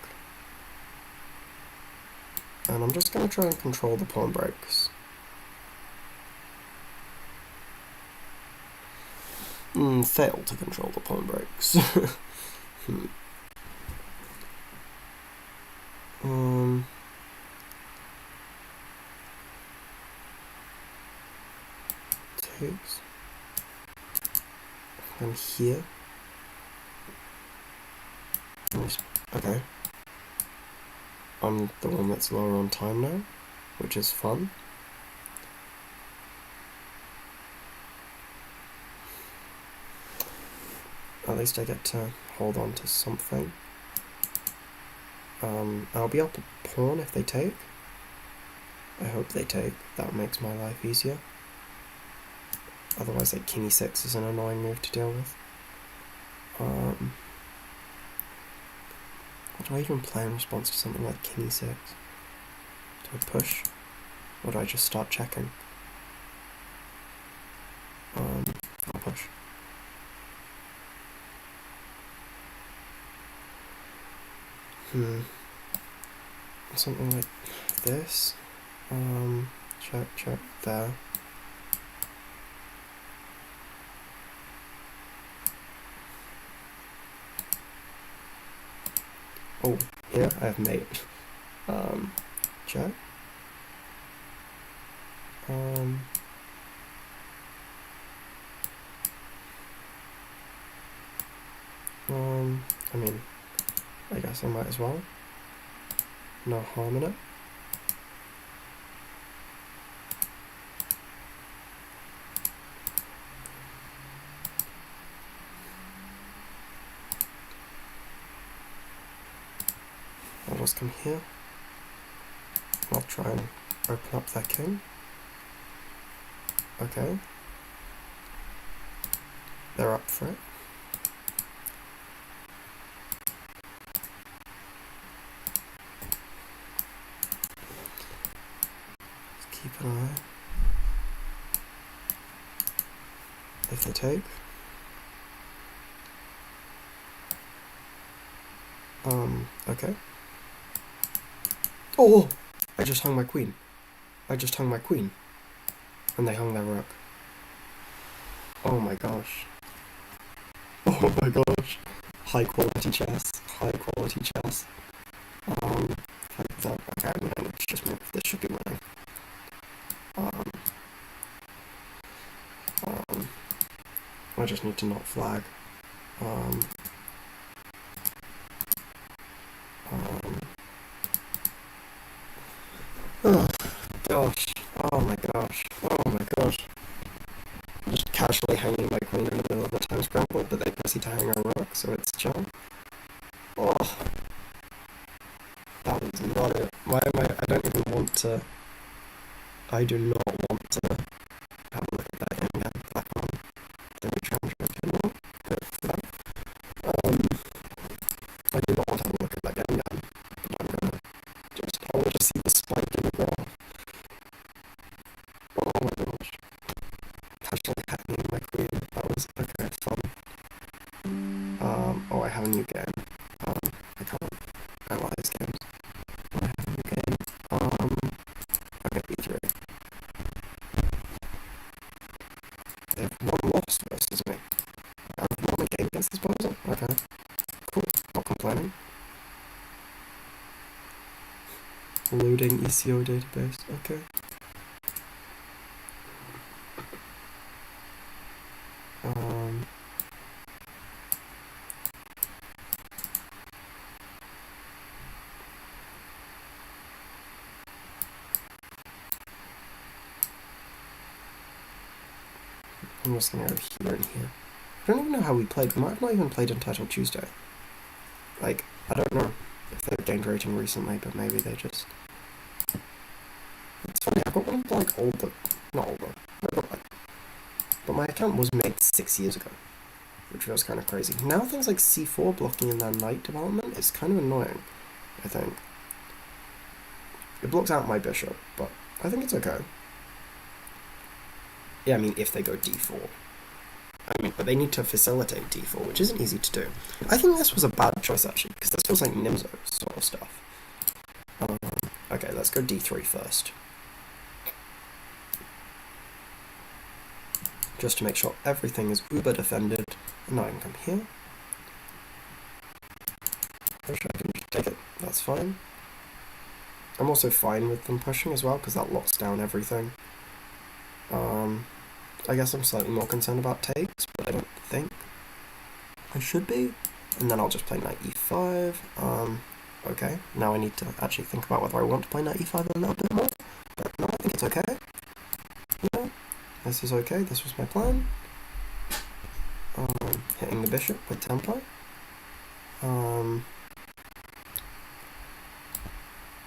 [SPEAKER 1] And I'm just gonna try and control the pawn breaks. Failed to control the pawn breaks. Takes. And here. Okay. I'm the one that's lower on time now, which is fun. At least I get to hold on to something. I'll be able to pawn if they take. I hope they take. That makes my life easier. Otherwise, like, king e6 is an annoying move to deal with. What do I even play in response to something like king e6? Do I push? Or do I just start checking? I'll push. Something like this. Check there. Oh, here I have mate. Check. I mean, I guess I might as well. No harm in it. I'll just come here. I'll try and open up that king. Okay. They're up for it. Let's keep an eye. If they take. Okay. Oh! I just hung my queen. And they hung their rook. Oh my gosh. Oh my gosh. High quality chess. Okay, I'm gonna just move. This should be winning. I just need to not flag. is he tiring a rook, so it's chill. Oh, that was not it. Why am I don't even want to... I do not want to have a look at that again. Black one. The neutral one. Good for that. I do not want to have a look at that game again. But I'm gonna just... I want to see the spike in the graph. Oh my gosh. Casually hacking my queen. That was okay, fun. Oh, I have a new game. I can't analyze games. I have a new game. Okay, B3. They have one loss versus me. I've won a game against this person. Okay. Cool. Not complaining. Loading ECO database. Okay. I'm just gonna go here and here. I don't even know how we played. We might have not even played Entitled Tuesday. Like, I don't know if they've gained rating recently, but maybe they just... It's funny, I've got one of the, like, older... Not older. But my account was made 6 years ago, which was kind of crazy. Now things like C4 blocking in their knight development is kind of annoying, I think. It blocks out my bishop, but I think it's okay. Yeah, I mean, if they go d4. I mean, but they need to facilitate d4, which isn't easy to do. I think this was a bad choice, actually, because this feels like Nimzo sort of stuff. Okay, let's go d3 first. Just to make sure everything is uber defended. And now I can come here. Push, I can just take it. That's fine. I'm also fine with them pushing as well, because that locks down everything. I guess I'm slightly more concerned about takes, but I don't think I should be. And then I'll just play knight e5. Okay, now I need to actually think about whether I want to play knight e5 a little bit more. But no, I think it's okay. Yeah, this is okay. This was my plan. Hitting the bishop with tempo. I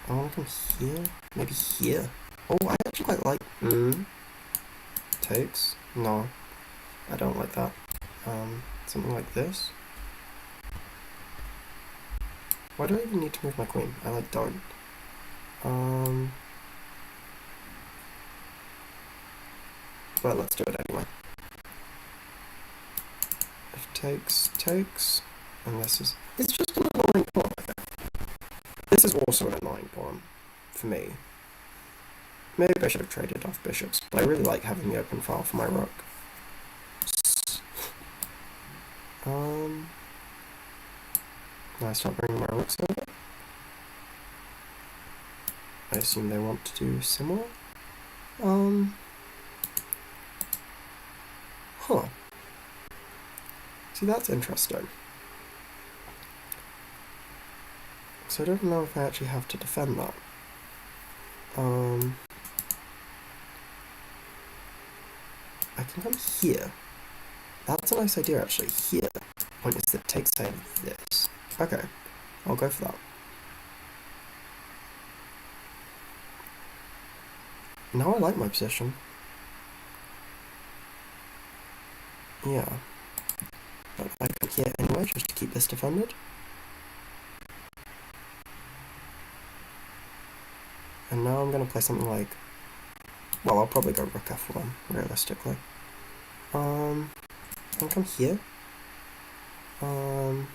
[SPEAKER 1] want to come here. Maybe here. Oh, I actually quite like... Takes? No, I don't like that. Something like this. Why do I even need to move my queen? I like don't. But let's do it anyway. If takes, takes. And this is... It's just an annoying pawn, I think. This is also an annoying pawn for me. Maybe I should have traded off bishops, but I really like having the open file for my rook. Now I start bringing my rooks over. I assume they want to do similar. Huh. See, that's interesting. So I don't know if I actually have to defend that. I can come here. That's a nice idea, actually. Here. The point is that takes side of this. Okay, I'll go for that. Now I like my position. Yeah. But I come here anyway, just to keep this defended. And now I'm going to play something like... Well, I'll probably go rook f1, realistically. And come here. I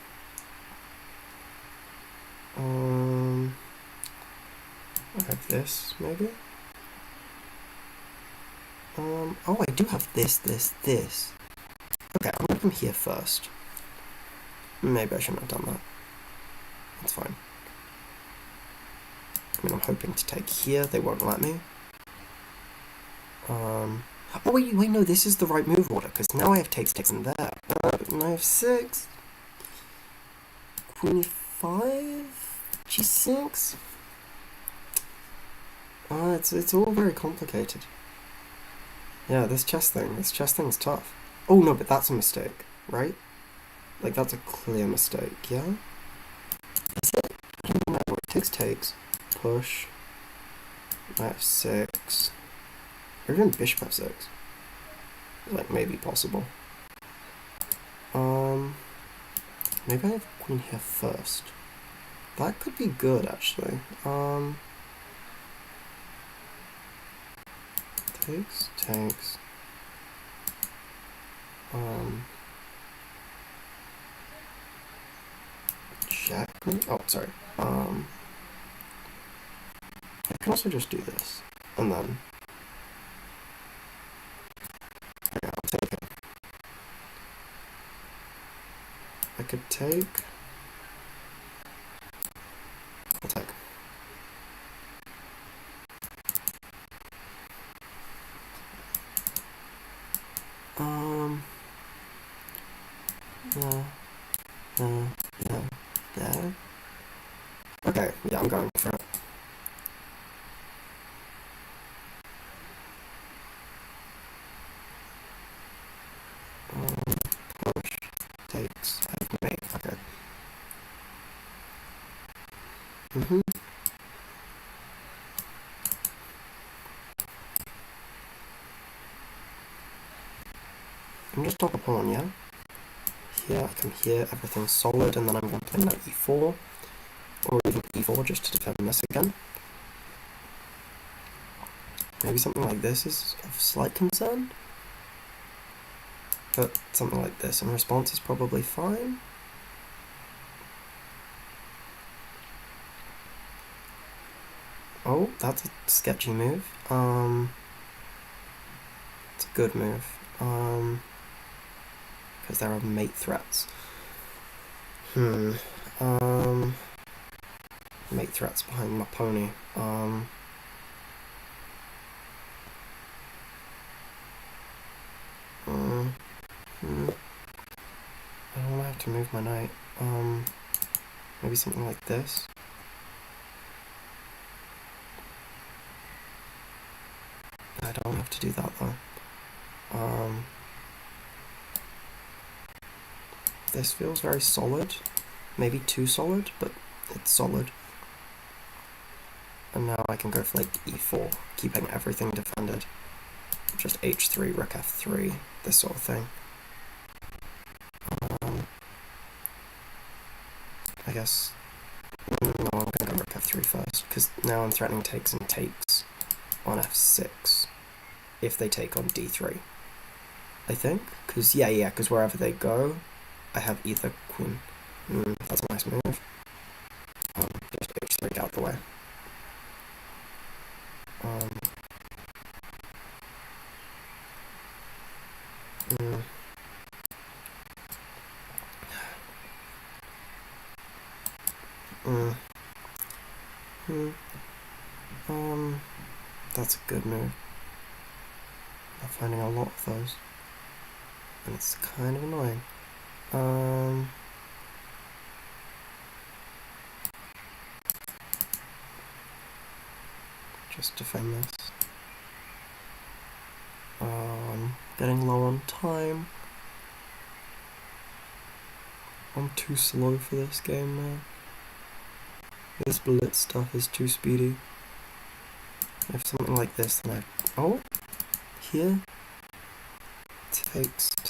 [SPEAKER 1] have this, maybe? Oh, I do have this. Okay, I'm gonna come here first. Maybe I shouldn't have done that. That's fine. I mean, I'm hoping to take here. They won't let me. Oh, wait, no, this is the right move order, because now I have takes in there. And I have 6. Queen e5? g6? It's all very complicated. Yeah, this chess thing's tough. Oh, no, but that's a mistake, right? Like, that's a clear mistake, yeah? Is it? I don't know what it takes. Push. Knight f6. Or even bishop f6. Like, maybe possible. Maybe I have queen here first. That could be good, actually. Takes. Check. Oh, sorry. I can also just do this, and then yeah, I'll take it. I could take. I'll take. Yeah. Okay, yeah, I'm going for it. Push, takes, I have mate, okay. I'm just top a pawn, yeah? Here, I come here, everything's solid, and then I'm going to play knight e4, or even e4 just to defend this again. Maybe something like this is of slight concern, but something like this in response is probably fine. Oh, that's a sketchy move. It's a good move. Because there are mate threats. Mate threats behind my pony. I don't have to move my knight. Maybe something like this. I don't have to do that though. This feels very solid. Maybe too solid, but it's solid. And now I can go for like e4, keeping everything defended. Just h3, rook f3, this sort of thing. I guess, no, I'm going to go rook f3 first, because now I'm threatening takes and takes on f6, if they take on d3, I think, because, because wherever they go, I have either queen. That's a nice move. Just h3 out the way. That's a good move. I'm finding a lot of those, and it's kind of annoying. Just defend this. I'm getting low on time. I'm too slow for this game now. This blitz stuff is too speedy. If something like this, then oh, here, takes, to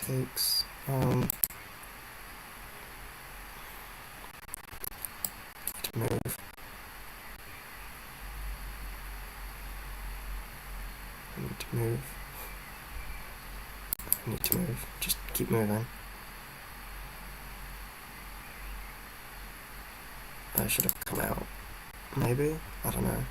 [SPEAKER 1] move. I need to move. Just keep moving. I should have come out. Maybe? I don't know.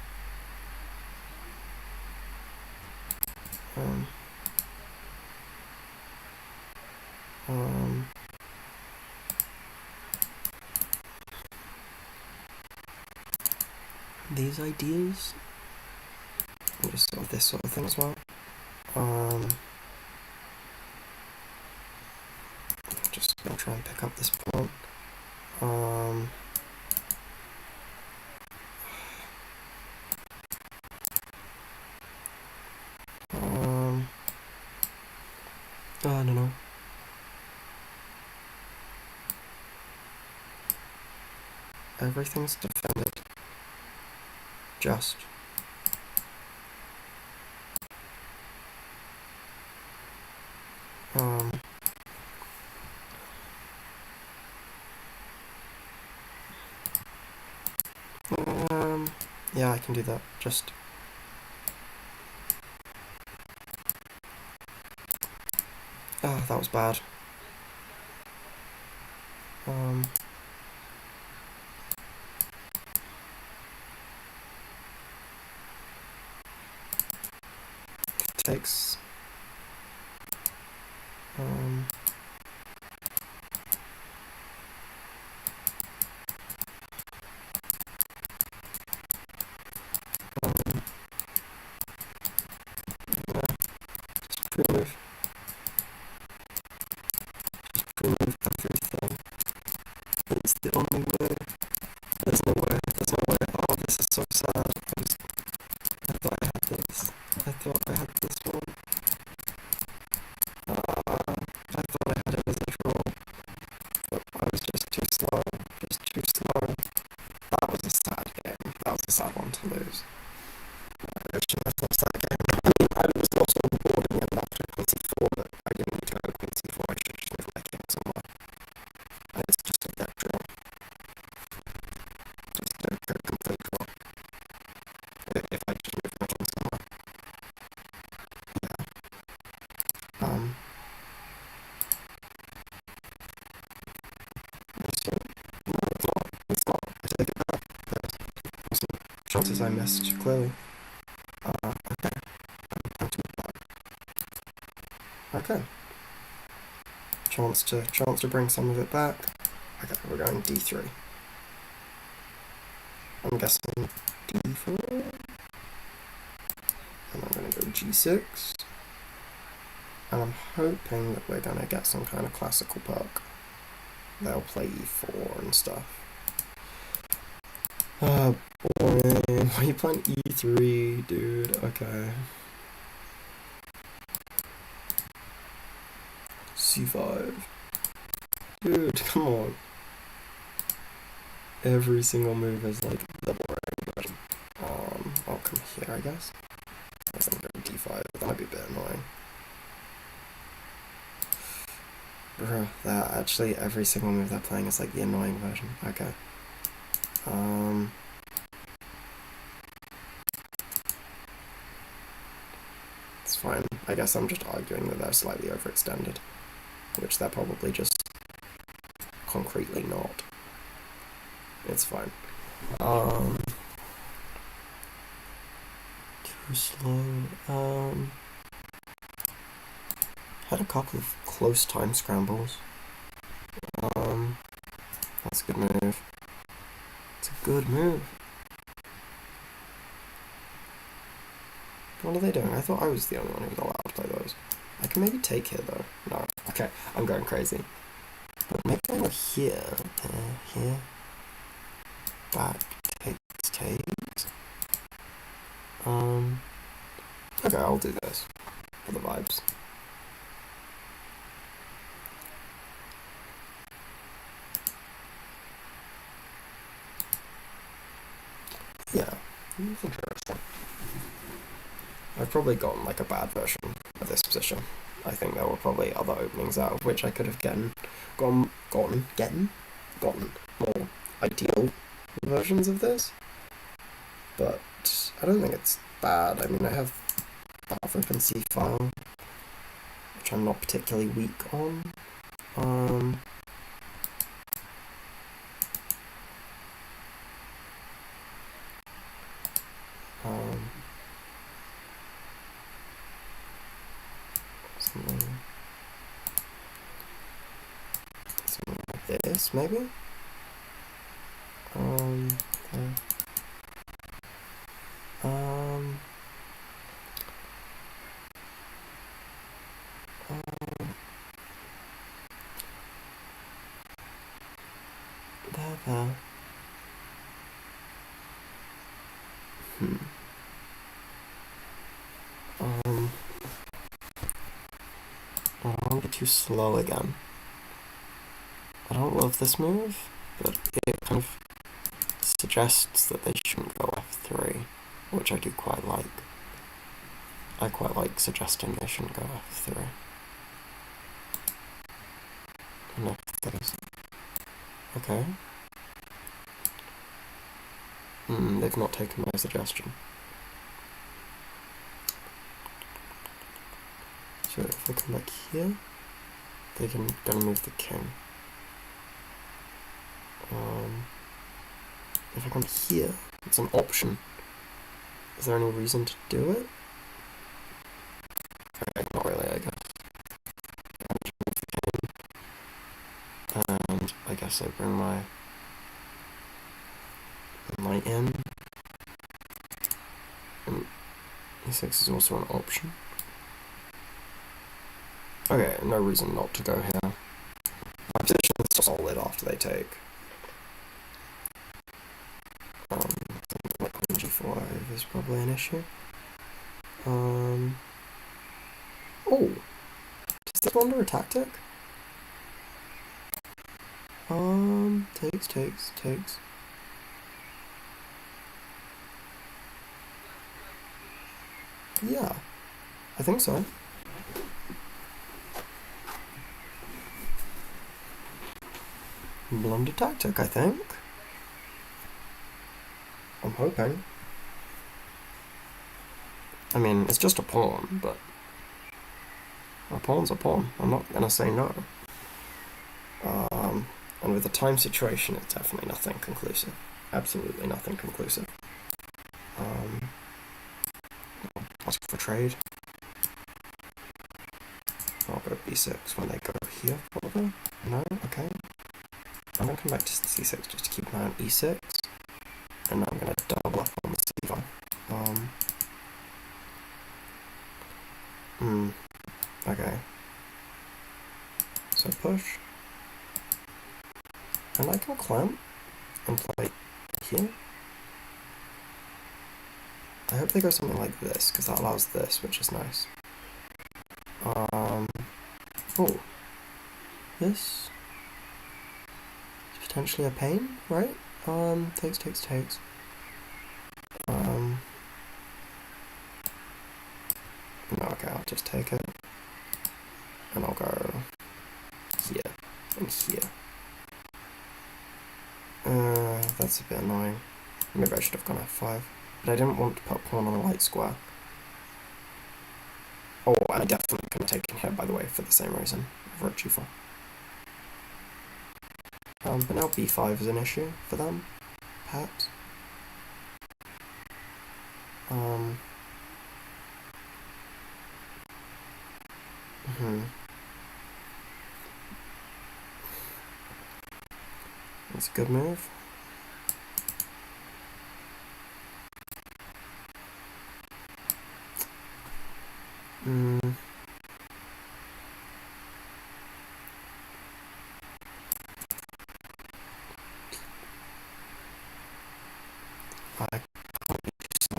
[SPEAKER 1] These ideas, and just sort of this sort of thing as well. Just gonna try and pick up this pawn. I don't know. Everything's defended. Just. Yeah, I can do that. Just. Ah, that was bad. Takes. Remove. Remove everything. It's the only way. There's no way. There's no way. Oh, this is so sad. I thought I had this. I thought I had this one. I thought I had it as a draw. But I was just too slow. Just too slow. That was a sad game. That was a sad one to lose. I shouldn't have lost that game. I mean, I was lost on the board in the end after Queen c4, but I didn't need to go to Queen c4. I should just move my king somewhere. And it's just a dead draw. Just a complete draw. If I just move my king somewhere. Yeah. No, it's not. It's not. I take it back. There's some chances I missed, clearly. Okay. I'm too bad. Okay. Chance to bring some of it back. Okay, we're going d3. I'm guessing d4. And I'm going to go g6. And I'm hoping that we're going to get some kind of classical perk. They'll play e4 and stuff. Boring. Why are you playing e3, dude? Okay. c5. Dude, come on. Every single move is like the boring version. I'll come here, I guess. I guess I'm going d5, but that might be a bit annoying. Bro, that actually every single move they're playing is like the annoying version. Okay. It's fine. I guess I'm just arguing that they're slightly overextended, which they're probably just concretely not. It's fine. Too slow. Had a couple of close time scrambles. That's a good move. It's a good move. What are they doing? I thought I was the only one who was allowed to play those. I can maybe take here though. No. Okay, I'm going crazy. But maybe I go here. Here. Back. Takes. Okay, I'll do this. For the vibes. Yeah. It's interesting. I've probably gotten like a bad version of this position. I think there were probably other openings out of which I could have gotten more ideal versions of this. But I don't think it's bad. I mean, I have half open C file, which I'm not particularly weak on. Something like this, maybe? There. I don't want to be too slow again. I don't love this move, but it kind of suggests that they shouldn't go f3, which I do quite like. I quite like suggesting they shouldn't go f3. And if there's... Okay. They've not taken my suggestion. So if I come back here, they're gonna move the king. If I come here, it's an option. Is there any reason to do it? Okay, not really, I guess. And I guess I bring my knight in. And e6 is also an option. Okay, no reason not to go here. My position is solid after they take. Queen g5 is probably an issue. Oh, does this wander a tactic? Takes. Yeah, I think so. Blunder tactic, I think. I'm hoping. I mean, it's just a pawn, but a pawn's a pawn. I'm not gonna say no. And with the time situation, it's definitely nothing conclusive. Absolutely nothing conclusive. Ask for trade. I'll go b6 when they go here, probably. No? Okay. I'm going to come back to c6 just to keep an eye on e6. And I'm going to double up on the c5. Okay. So push. And I can clamp and play here. I hope they go something like this, because that allows this, which is nice. Oh. This is potentially a pain, right? Takes. No, okay, I'll just take it. And I'll go here and here. That's a bit annoying. Maybe I should have gone f5. But I didn't want to put pawn on a light square. Oh, and I definitely could have taken here, by the way, for the same reason. Over at g4. But now b5 is an issue for them, perhaps. That's a good move.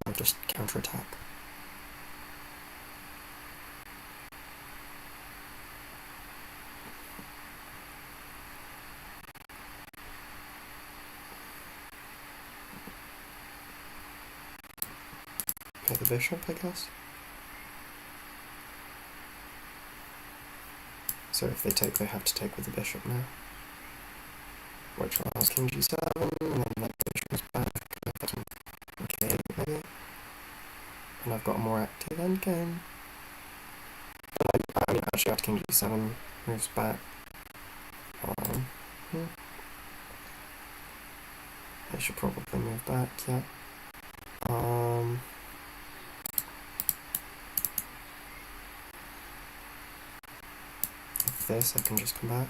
[SPEAKER 1] I'll just counterattack. Okay, the bishop, I guess. So if they take, they have to take with the bishop now. Which allows king g7, and then that bishop is back. Okay, maybe. And I've got a more active endgame. I mean, actually, after king g7 moves back. I should probably move back, yeah. With this, I can just come back.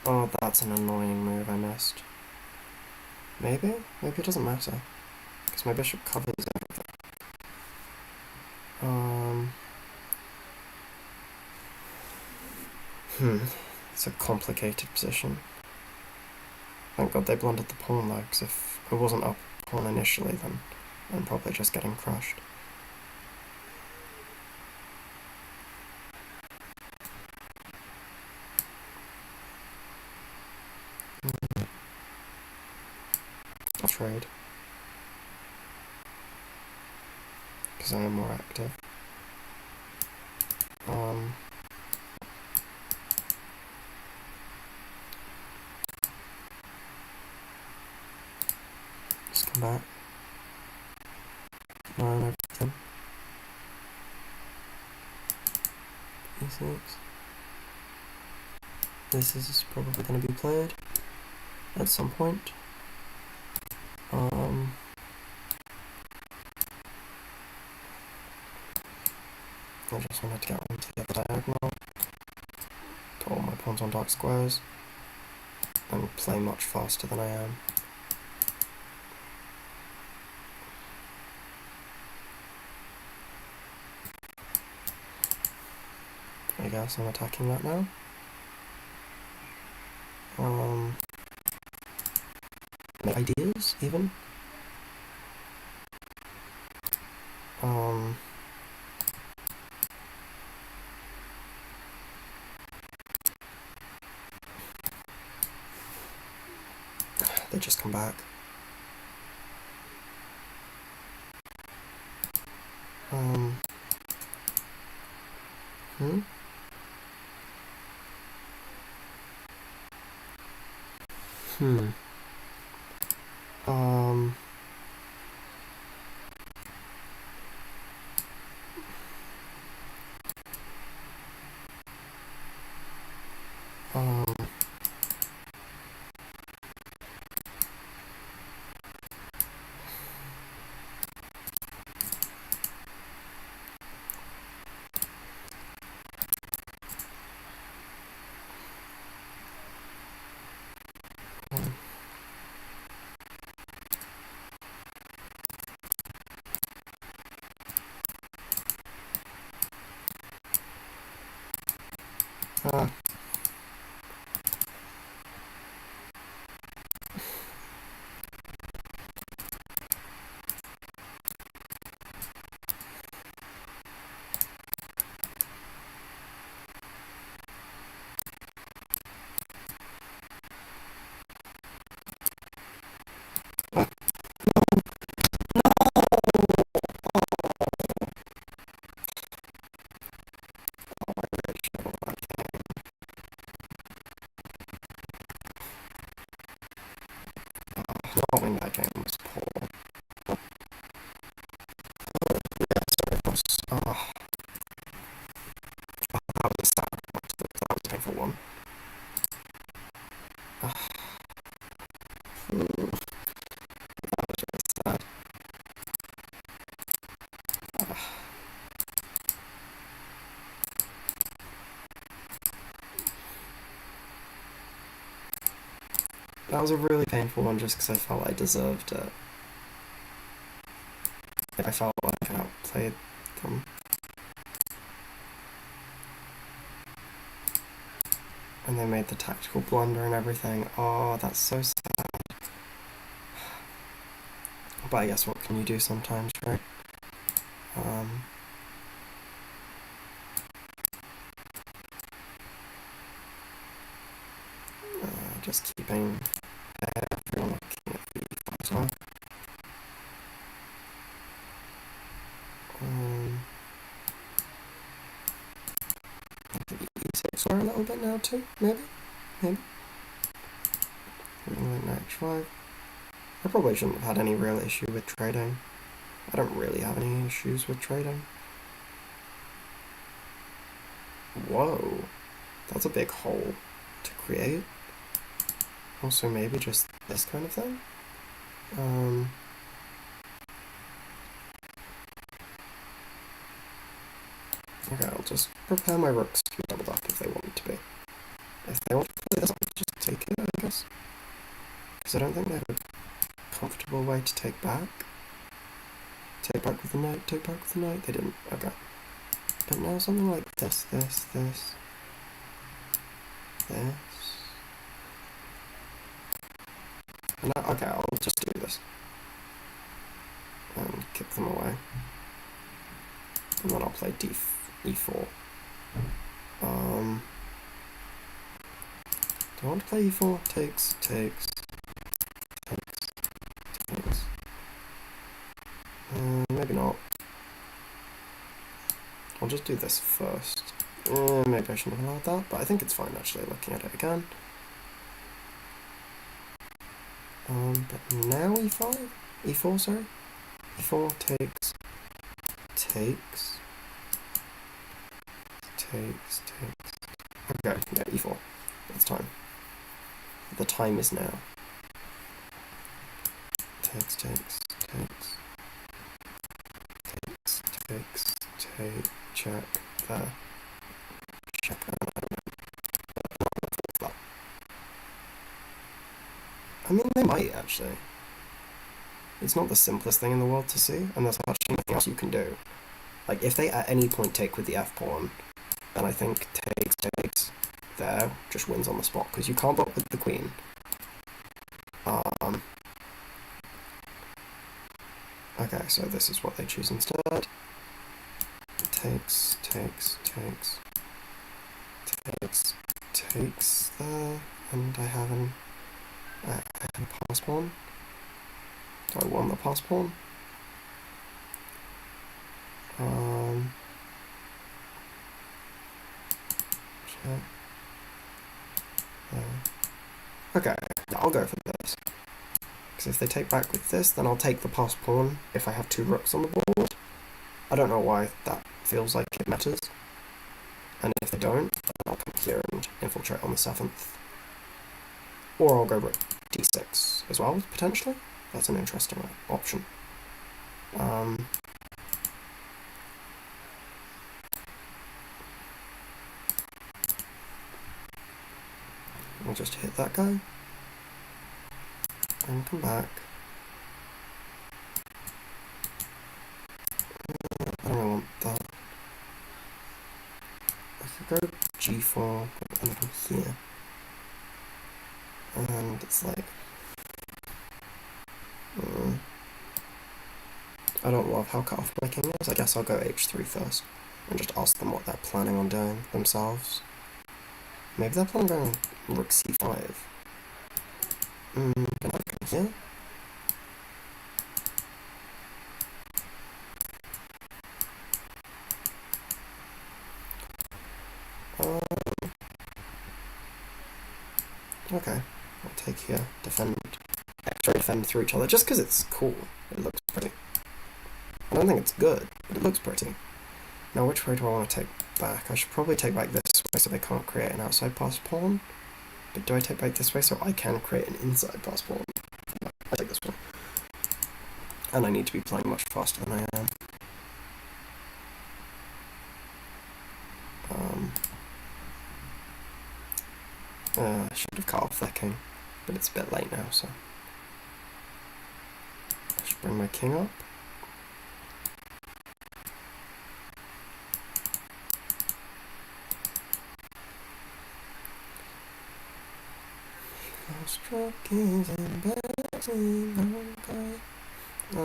[SPEAKER 1] Oh, that's an annoying move I missed. Maybe? Maybe it doesn't matter. Because my bishop covers everything. It's a complicated position. Thank God they blundered the pawn though, because if it wasn't up pawn initially, then I'm probably just getting crushed. I'll trade. because I am more active. Just come back. Learn everything. E6. This is probably going to be played at some point. I just wanted to get onto the other diagonal, put all my pawns on dark squares, and play much faster than I am. I guess I'm attacking that now. Ideas, even? They just come back. Not winning that game was poor. Yeah, sorry, boss. That was sad. That was a painful one. That was really sad. That was a really painful one just because I felt I deserved it. I felt like I outplayed them. And they made the tactical blunder and everything. Oh, that's so sad. But I guess what can you do sometimes, right? Just keeping everyone looking at the e5 as well. I think e6 are a little bit now too, maybe? Maybe. Knight h5. I probably shouldn't have had any real issue with trading. I don't really have any issues with trading. Whoa, that's a big hole to create. Also, maybe just this kind of thing. Okay, I'll just prepare my rooks to be doubled up if they want to be. If they want to play this, I'll just take it, I guess. Because I don't think they have a comfortable way to take back. Take back with the knight, take back with the knight. They didn't. Okay. But now something like this. And now, okay, I'll just do this. And kick them away. And then I'll play e4. Do I want to play e4? Takes. Maybe not. I'll just do this first. Maybe I shouldn't have allowed that, but I think it's fine actually looking at it again. But now e5? e4, sorry? e4 takes. Okay, yeah, e4. That's time. The time is now. Takes, check, there. Check, I mean, they might, actually. It's not the simplest thing in the world to see, and there's actually nothing else you can do. Like, if they at any point take with the f-pawn, then I think takes there just wins on the spot, because you can't block with the queen. Okay, so this is what they choose instead. Takes there, and I have a pass pawn. Do I want the pass pawn? Check. Okay, I'll go for this. Because if they take back with this, then I'll take the pass pawn if I have two rooks on the board. I don't know why that feels like it matters. And if they don't, then I'll come here and infiltrate on the 7th. Or I'll go rook d6 as well, potentially. That's an interesting option. I'll just hit that guy. And come back. I don't really want that. I could go g4, and from here. And it's like... I don't love how cut off my king is. I guess I'll go h3 first, and just ask them what they're planning on doing themselves. Maybe they're planning on going rook c5. Can I go here? Okay, I'll take here, extra defend through each other, just because it's cool. It looks pretty. I don't think it's good, but it looks pretty. Now, which way do I want to take back? I should probably take back this way so they can't create an outside pass pawn. But do I take back this way so I can create an inside pass pawn? No, I take this one. And I need to be playing much faster than I am. I should have cut off their king, but it's a bit late now, so I should bring my king up. Stroke is embarrassing, okay. I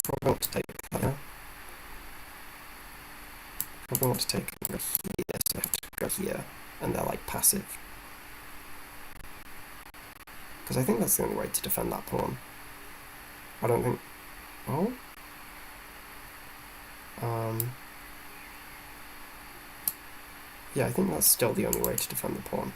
[SPEAKER 1] probably want to take that now. Probably want to take and go here, so I have to go here, and they're like passive. Because I think that's the only way to defend that pawn. I don't think... Oh? Yeah, I think that's still the only way to defend the pawn.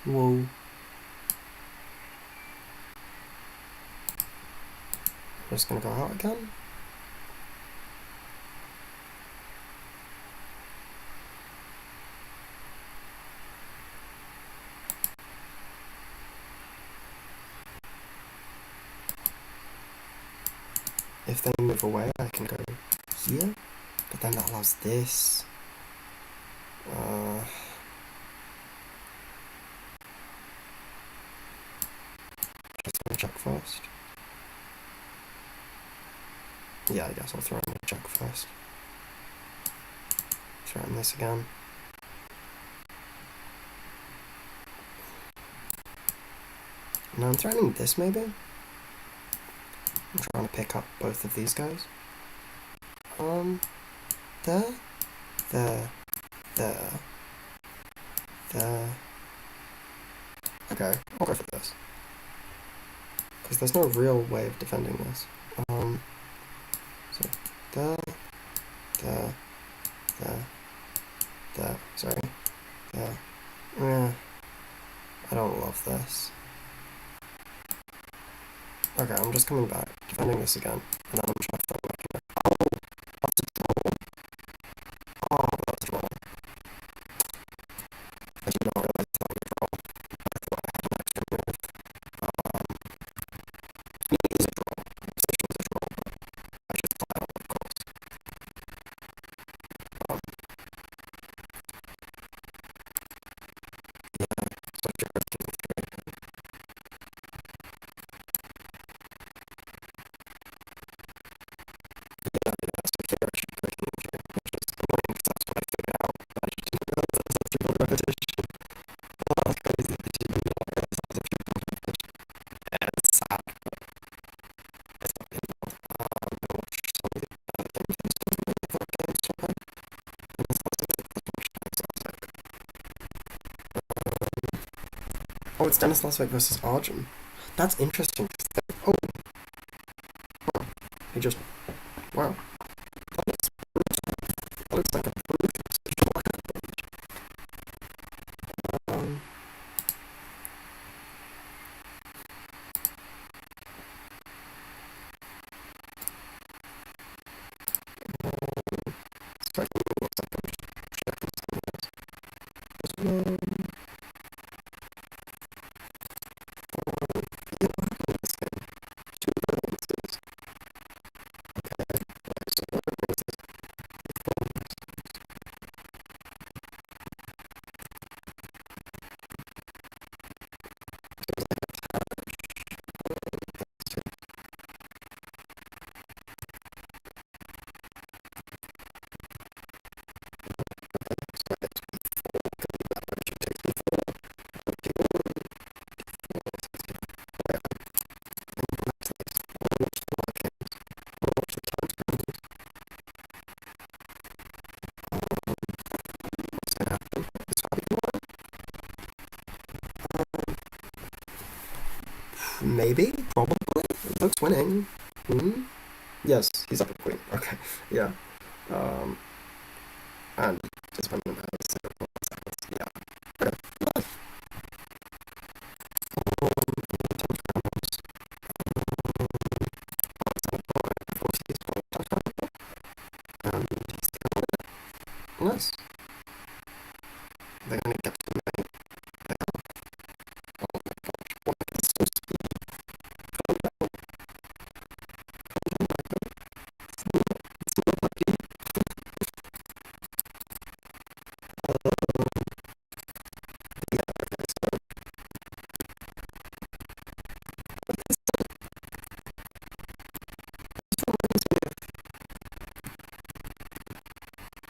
[SPEAKER 1] Whoa. I'm just gonna go out again. If they move away, I can go here, but then that allows this. Just gonna check first. Yeah, I guess I'll throw in a check first. Throw in this again. Now I'm threatening this maybe? I'm trying to pick up both of these guys. There, there, there, there. Okay, I'll go for this. Because there's no real way of defending this. So, there, there, there, sorry, there. I don't love this. Okay, I'm just coming back, defending this again, and then I'm trying to find back here. Oh, that's a troll. Oh, that's a troll. I did not realize that was a troll. I thought I had an extra move. He is a troll. The position is a troll, but I should fly out, of course. Um, yeah, such a good demonstration. Yeah, so here I should put in here, which is annoying because that's what I figured out. I just didn't realize that was a triple repetition. Oh, that's crazy. I didn't realize that was a triple repetition. And it's sad, but it's not the end of the world. I'm gonna watch some of the other games and stuff, maybe for games sometime. And this looks like it much time, so it's like, oh, it's Dennis Lasvik versus Arjun. That's interesting. Oh, wow. He just, wow. That looks like a brutal situation. Um, striking looks like I'm just checking something else. Yeah, what happened in this game? Two balances. Okay, right, so what remains is performance. Seems like a touch. That's two. Okay, so it's before. Could be that much. It takes before. Okay, okay, and from that place, I want to watch the markings. I want to watch the counter. What's gonna happen? Is Fabi gonna win? Maybe? Probably? Luke's winning. Hmm? Yes, he's up at Queen. Okay, yeah. Um, and just went out of 0.1 seconds. Yeah. Okay. And he's gonna win. Nice. They're gonna get to the main. Oh my gosh. What is so speedy? Calm down. Calm down, Michael. It's not lucky. Yeah, okay, so this reminds me of,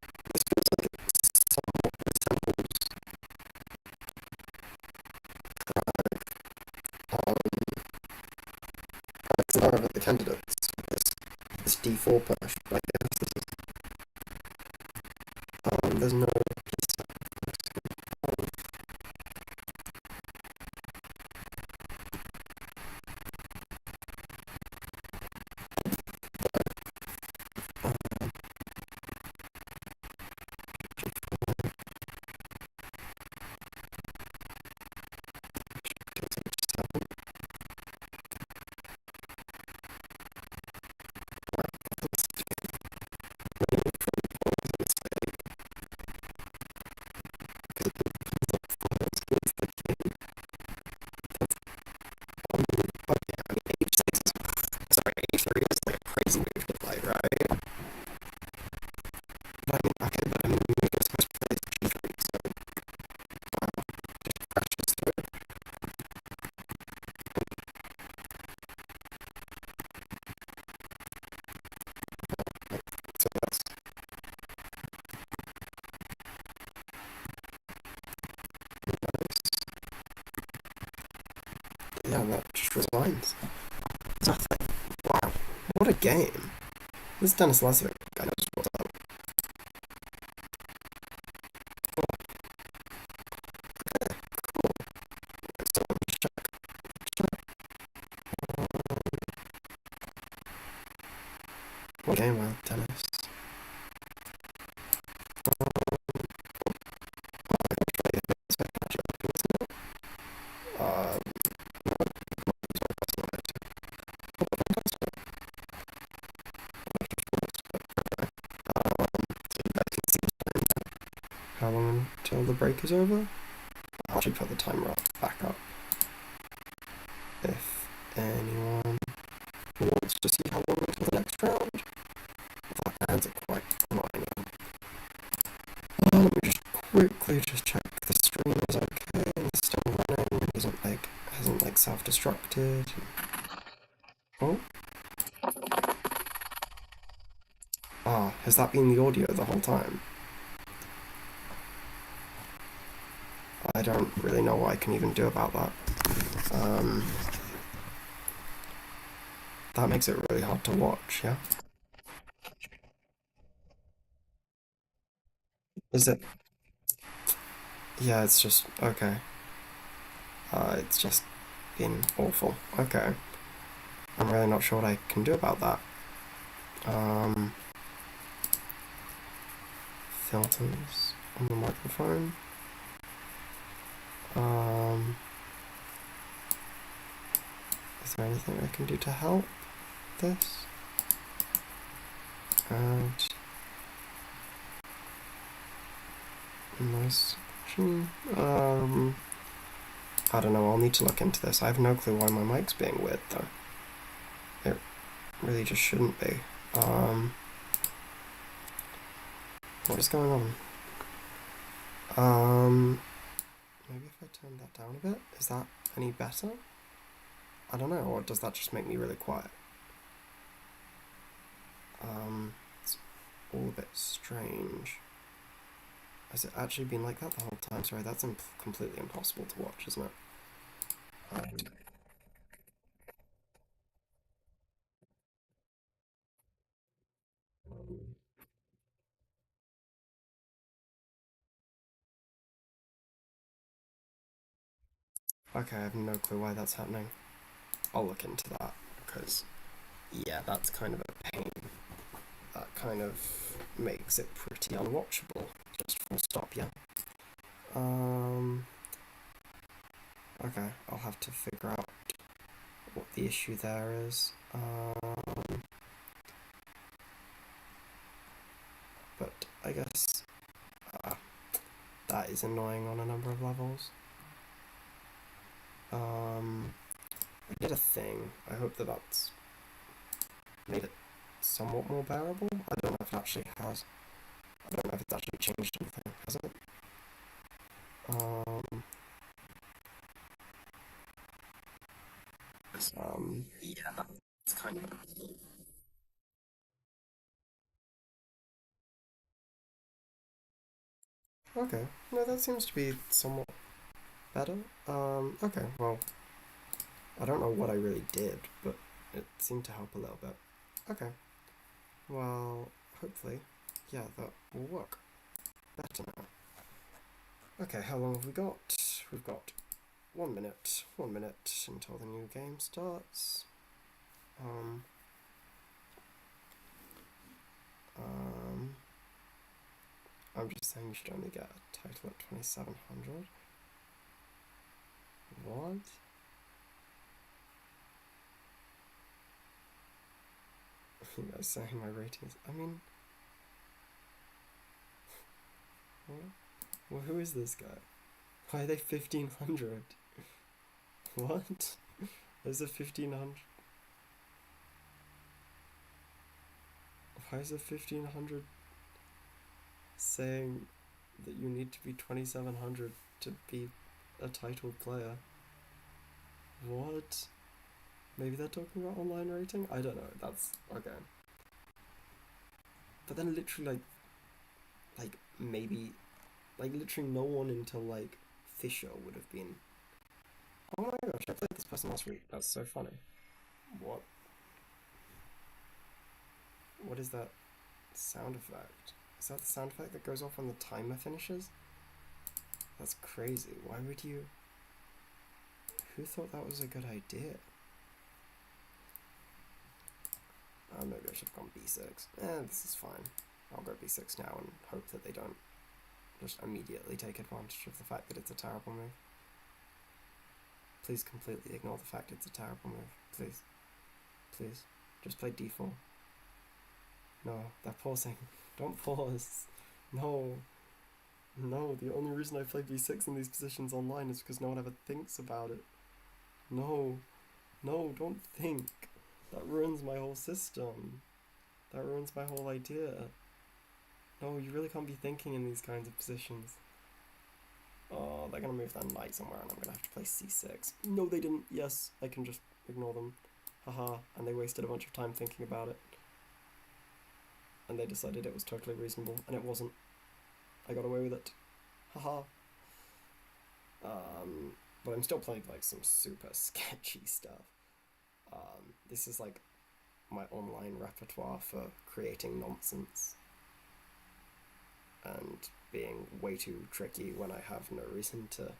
[SPEAKER 1] this feels like it somewhat resembles it's not about the candidates. This D4 push, but I guess this is, there's no piece of, um, takes H7. Wow, that's really from pawns in mistake, because it becomes like files against the king. That's, okay, I mean, H6 is, sorry, H3 is like a crazy move to play, right? But I mean, okay, but I mean, you're supposed to play G3, so, wow, just crashes through. Like, so that's nice. Yeah, that just resigns. Nothing. Wow. What a game. This Dennis Lesvik guy knows what's up. So let me check. What game with Dennis? Uh, how long until the break is over? I'll actually put the timer back up. If anyone wants to see how long until the next round, that adds are quite annoying. Let me just quickly just check the stream is okay and it's still running. Hasn't like self-destructed. Oh. Ah, has that been the audio the whole time? I don't really know what I can even do about that. That makes it really hard to watch, yeah? Is it? Yeah, it's just, okay. It's just been awful. Okay. I'm really not sure what I can do about that. Filters on the microphone. Is there anything I can do to help this? And nice. I don't know, I'll need to look into this. I have no clue why my mic's being weird though. It really just shouldn't be. What is going on? Maybe if I turn that down a bit, is that any better? I don't know, or does that just make me really quiet? It's all a bit strange. Has it actually been like that the whole time? Sorry, that's completely impossible to watch, isn't it? Okay, I have no clue why that's happening. I'll look into that, because, yeah, that's kind of a pain. That kind of makes it pretty unwatchable. Just full stop, yeah. Okay, I'll have to figure out what the issue there is. But I guess that is annoying on a number of levels. I did a thing. I hope that that's made it somewhat more bearable. I don't know if it actually has. I don't know if it's actually changed anything, has it? Yeah, that's kind of. Okay, no, that seems to be somewhat better. Okay, well, I don't know what I really did, but it seemed to help a little bit. Okay, well, hopefully, yeah, that will work better now. Okay, how long have we got? We've got 1 minute, 1 minute until the new game starts. Um, I'm just saying you should only get a title at 2700. What? You guys saying my ratings? I mean, what? Well, who is this guy? Why are they 1500? What? There's a 1500. Why is a 1500 saying that you need to be 2700 to be a titled player? What? Maybe they're talking about online rating? I don't know. That's okay. But then literally maybe literally no one until like Fisher would have been. Oh my gosh, I played this person last week. That's so funny. What? What is that sound effect? Is that the sound effect that goes off when the timer finishes? That's crazy. Why would you... Who thought that was a good idea? Maybe I should have gone b6. This is fine. I'll go b6 now and hope that they don't just immediately take advantage of the fact that it's a terrible move. Please completely ignore the fact it's a terrible move. Please. Please. Just play d4. No, they're pausing. Don't pause. No. No, the only reason I play b6 in these positions online is because no one ever thinks about it. No. No, don't think. That ruins my whole system. That ruins my whole idea. No, you really can't be thinking in these kinds of positions. Oh, they're gonna move their knight somewhere and I'm gonna have to play c6. No, they didn't. Yes, I can just ignore them. Haha, and they wasted a bunch of time thinking about it. And they decided it was totally reasonable, and it wasn't. I got away with it. Haha. But I'm still playing like some super sketchy stuff. This is like my online repertoire for creating nonsense and being way too tricky when I have no reason to,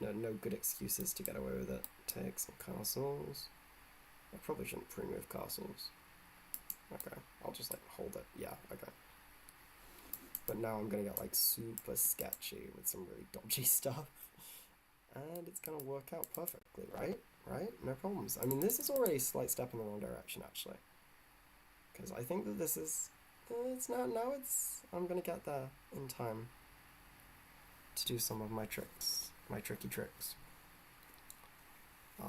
[SPEAKER 1] no good excuses to get away with it. Take some castles. I probably shouldn't pre-move castles. Okay, I'll just like hold it. Yeah, okay. But now I'm gonna get like super sketchy with some really dodgy stuff. And it's gonna work out perfectly, right? Right? No problems. I mean, this is already a slight step in the wrong direction, actually. Because I think that this is... I'm gonna get there in time to do some of my tricks. My tricky tricks. I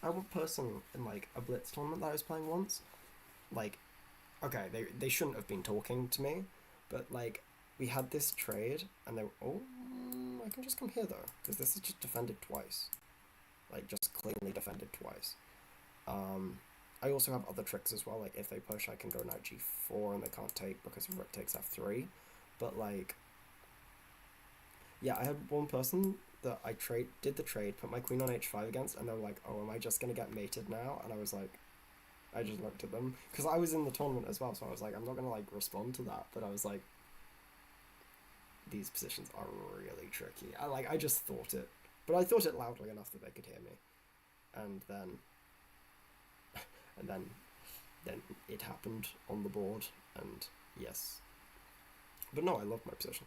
[SPEAKER 1] had one person in, like, a Blitz tournament that I was playing once. Like, okay, they shouldn't have been talking to me, but, like, we had this trade, and they were... Oh, I can just come here, though, because this is just defended twice. Like, just cleanly defended twice. I also have other tricks as well, like, if they push, I can go knight g4, and they can't take because rook takes f3. But, like... Yeah, I had one person that I did the trade, put my queen on h5 against, and they were like, oh, am I just going to get mated now? And I was like... I just looked at them. Because I was in the tournament as well, so I was like, I'm not going to, like, respond to that. But I was like... These positions are really tricky. I just thought it. But I thought it loudly enough that they could hear me. And then... and then it happened on the board, and yes. But no, I love my position.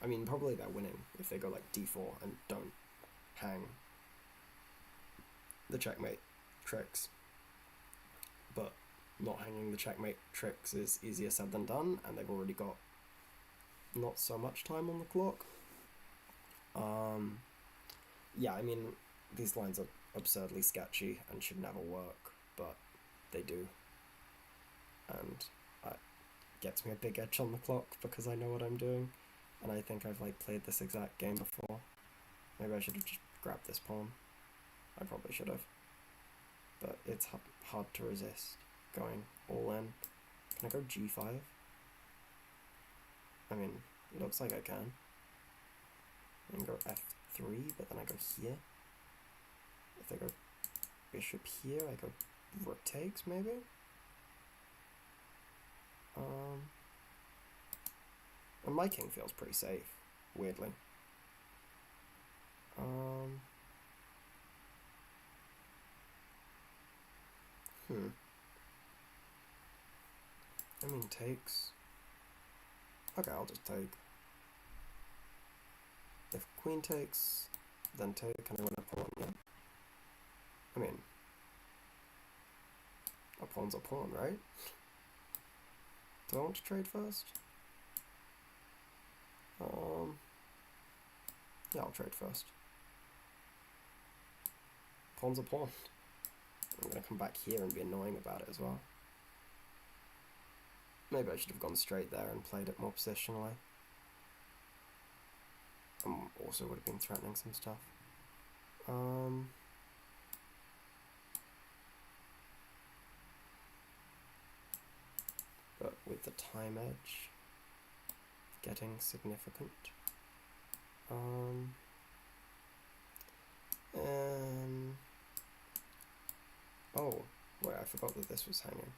[SPEAKER 1] I mean, probably they're winning if they go like d4 and don't hang the checkmate tricks. But not hanging the checkmate tricks is easier said than done, and they've already got not so much time on the clock. Yeah, I mean, these lines are absurdly sketchy and should never work, but they do. And it gets me a big edge on the clock because I know what I'm doing, and I think I've like played this exact game before. Maybe I should have just grabbed this pawn. I probably should have. But it's hard to resist going all in. Can I go g5? I mean, it looks like I can. I can go f3, but then I go here. If I go bishop here, I go rook takes, maybe? And my king feels pretty safe, weirdly. I mean, takes. Okay, I'll just take. If queen takes, then take, and I win a pawn, yeah? I mean, a pawn's a pawn, right? Do I want to trade first? Yeah, I'll trade first. Pawn's a pawn. I'm gonna come back here and be annoying about it as well. Maybe I should have gone straight there and played it more positionally. Also would have been threatening some stuff. But with the time edge getting significant. Oh, Wait, I forgot that this was hanging.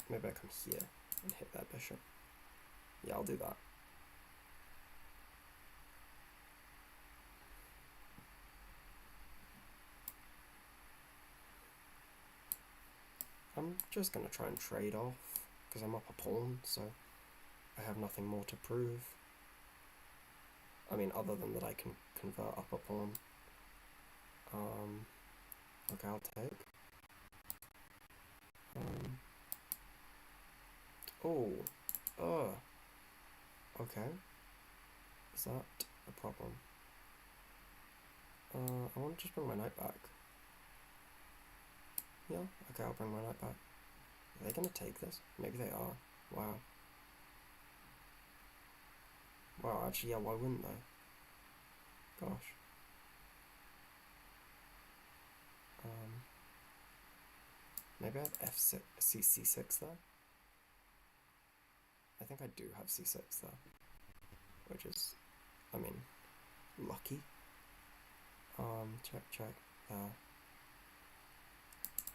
[SPEAKER 1] Maybe I come here and hit that bishop. Yeah, I'll do that. I'm just gonna try and trade off, because I'm up a pawn, so I have nothing more to prove. I mean, other than that I can convert up a pawn. Okay, I'll take. Okay. Is that a problem? I want to just bring my knight back. Yeah, okay, I'll bring my knight back. Are they gonna take this? Maybe they are. Wow. Wow, actually, yeah, why wouldn't they? Gosh. Maybe I have f6, c6 there? I think I do have c6 there. Which is, I mean, lucky. Check.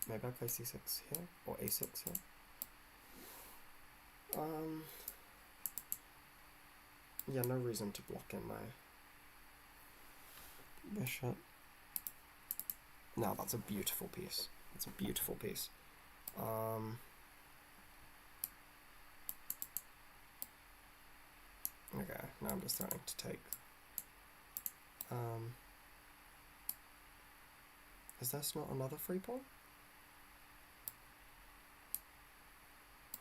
[SPEAKER 1] Maybe I play c6 here, or a6 here. Yeah, no reason to block in my bishop. Now that's a beautiful piece. It's a beautiful piece. Okay, now I'm just starting to take. Is this not another free pawn?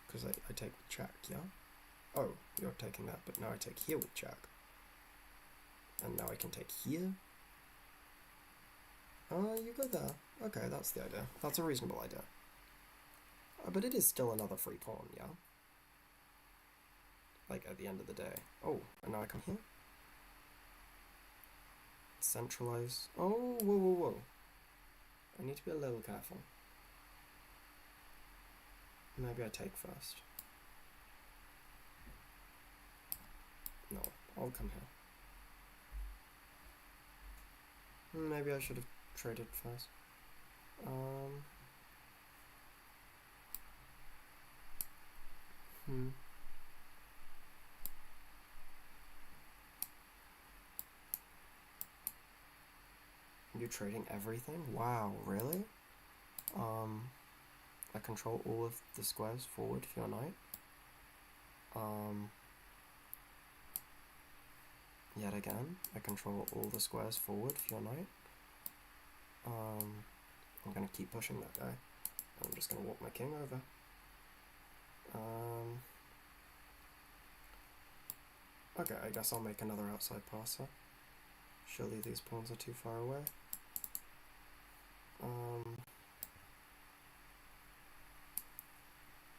[SPEAKER 1] Because I take check, yeah? Oh, you're taking that, but now I take here with check. And now I can take here. You go there. Okay, that's the idea. That's a reasonable idea. But it is still another free pawn, yeah? Like, at the end of the day. Oh, and now I come here? Centralize. Oh, whoa. I need to be a little careful. Maybe I take first. No, I'll come here. Maybe I should have traded first. You're trading everything? Wow, really? I control all of the squares forward for your knight. Yet again, I control all the squares forward for your knight. I'm gonna keep pushing that guy. I'm just gonna walk my king over. Okay, I guess I'll make another outside passer. Surely these pawns are too far away.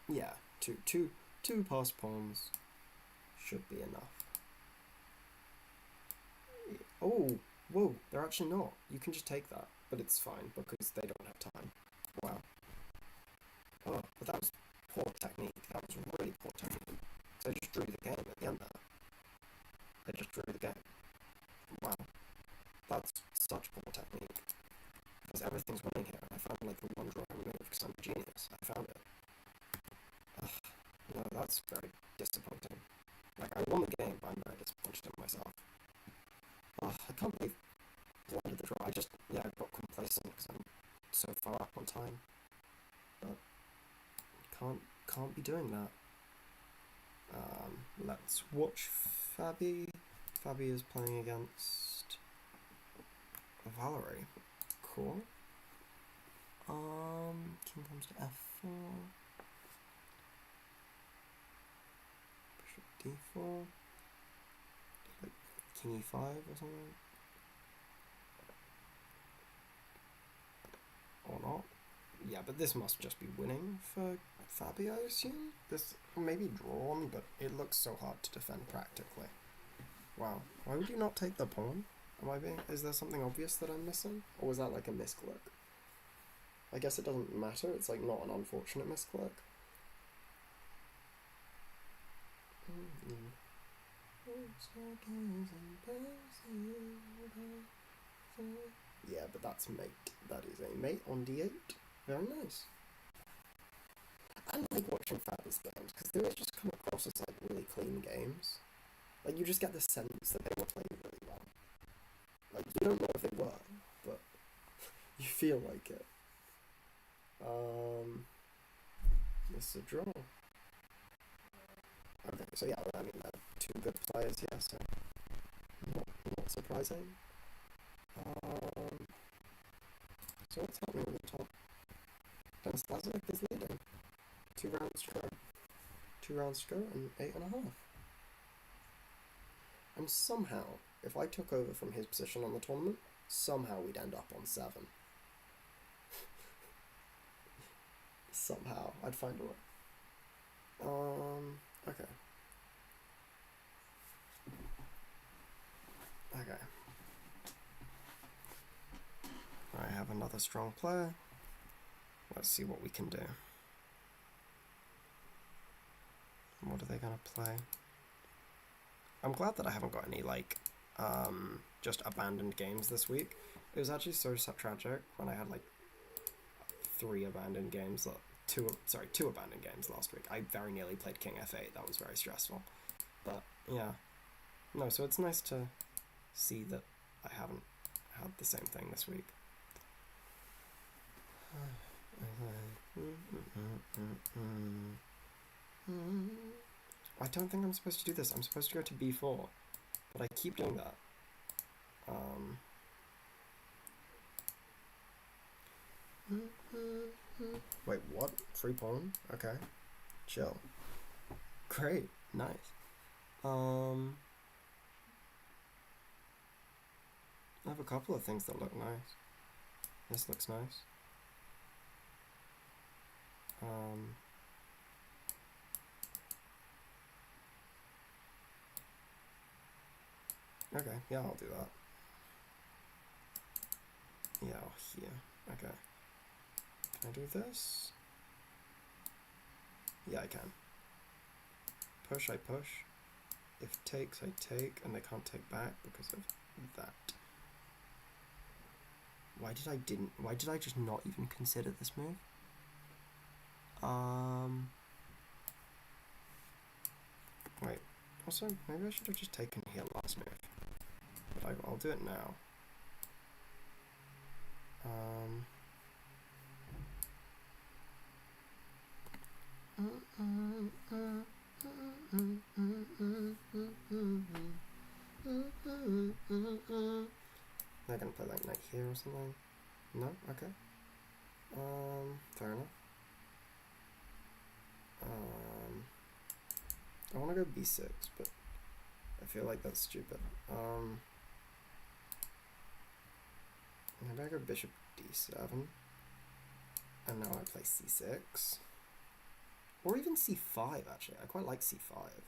[SPEAKER 1] Yeah, two passed pawns should be enough. Oh, whoa, they're actually not. You can just take that, but it's fine because they don't have time. Wow. Oh, but that was poor technique. That was really poor technique. So I just drew the game at the end there. I just drew the game. Wow. That's such poor technique. Because everything's winning here. I found like the one drawing move because I'm a genius. I found it. Ugh, no, that's very disappointing. Like, I won the game, but I'm very disappointed in myself. Ugh, I can't believe I blundered the draw. I got complacent because I'm so far up on time. But can't be doing that. Let's watch Fabi. Fabi is playing against Valerie. Cool. King comes to f4. Bishop d4. Like king e5 or something. Or not. Yeah, but this must just be winning for Fabi, I assume? This may be drawn, but it looks so hard to defend practically. Wow. Why would you not take the pawn? Is there something obvious that I'm missing? Or was that like a misclick? I guess it doesn't matter, it's like not an unfortunate misclick. Yeah, but that's mate. That is a mate on d8. Very nice. I like watching Faber's games because they always just come across as like really clean games. Like you just get the sense that they were played really well. Like you don't know if they were, but you feel like it. It's a draw. Okay, so yeah, I mean they're two good players here, so not surprising. So what's happening at the top? Dennis Lazarev is leading. 2 rounds to go. 2 rounds to go and 8.5. And somehow, if I took over from his position on the tournament, somehow we'd end up on 7. Somehow, I'd find a way. Okay. Okay. I have another strong player. Let's see what we can do. What are they gonna play? I'm glad that I haven't got any, like, just abandoned games this week. It was actually so tragic when I had, like, 2 abandoned games last week. I very nearly played King F8. That was very stressful. But, yeah. No, so it's nice to see that I haven't had the same thing this week. I don't think I'm supposed to do this. I'm supposed to go to b4, but I keep doing that. Wait, what? Free pawn? Okay. Chill. Great. Nice. I have a couple of things that look nice. This looks nice. Okay, yeah, I'll do that. Yeah, here. Okay. Can I do this? Yeah, I can. Push, I push. If takes, I take, and they can't take back because of that. Why did I just not even consider this move? Wait. Also, maybe I should have just taken here last move. But I'll do it now. They're gonna play like knight here or something. No? Okay. Fair enough. I wanna go b6, but I feel like that's stupid. Maybe I go bishop d7. And now I play c6. Or even c5, actually. I quite like c5.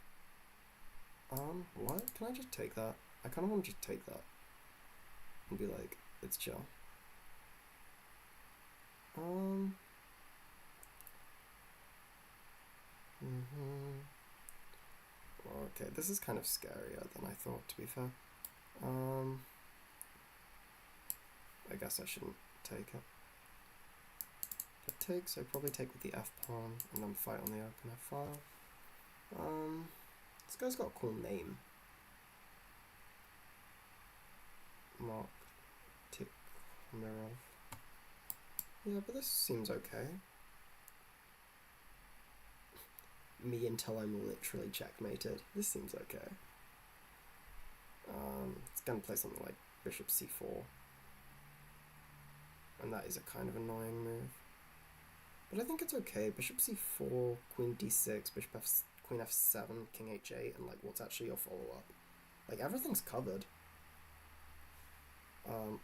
[SPEAKER 1] What? Can I just take that? I kind of want to just take that. And be like, it's chill. Okay, this is kind of scarier than I thought, to be fair. I guess I shouldn't take it. If it takes, I probably take with the f pawn and then fight on the open f5. This guy's got a cool name. Mark Tikhomirov. Yeah, but this seems okay. Me until I'm literally checkmated. This seems okay. It's gonna play something like bishop c4. And that is a kind of annoying move. But I think it's okay. Bishop c4, queen d6, queen f7, king h8, and like what's actually your follow-up. Like everything's covered.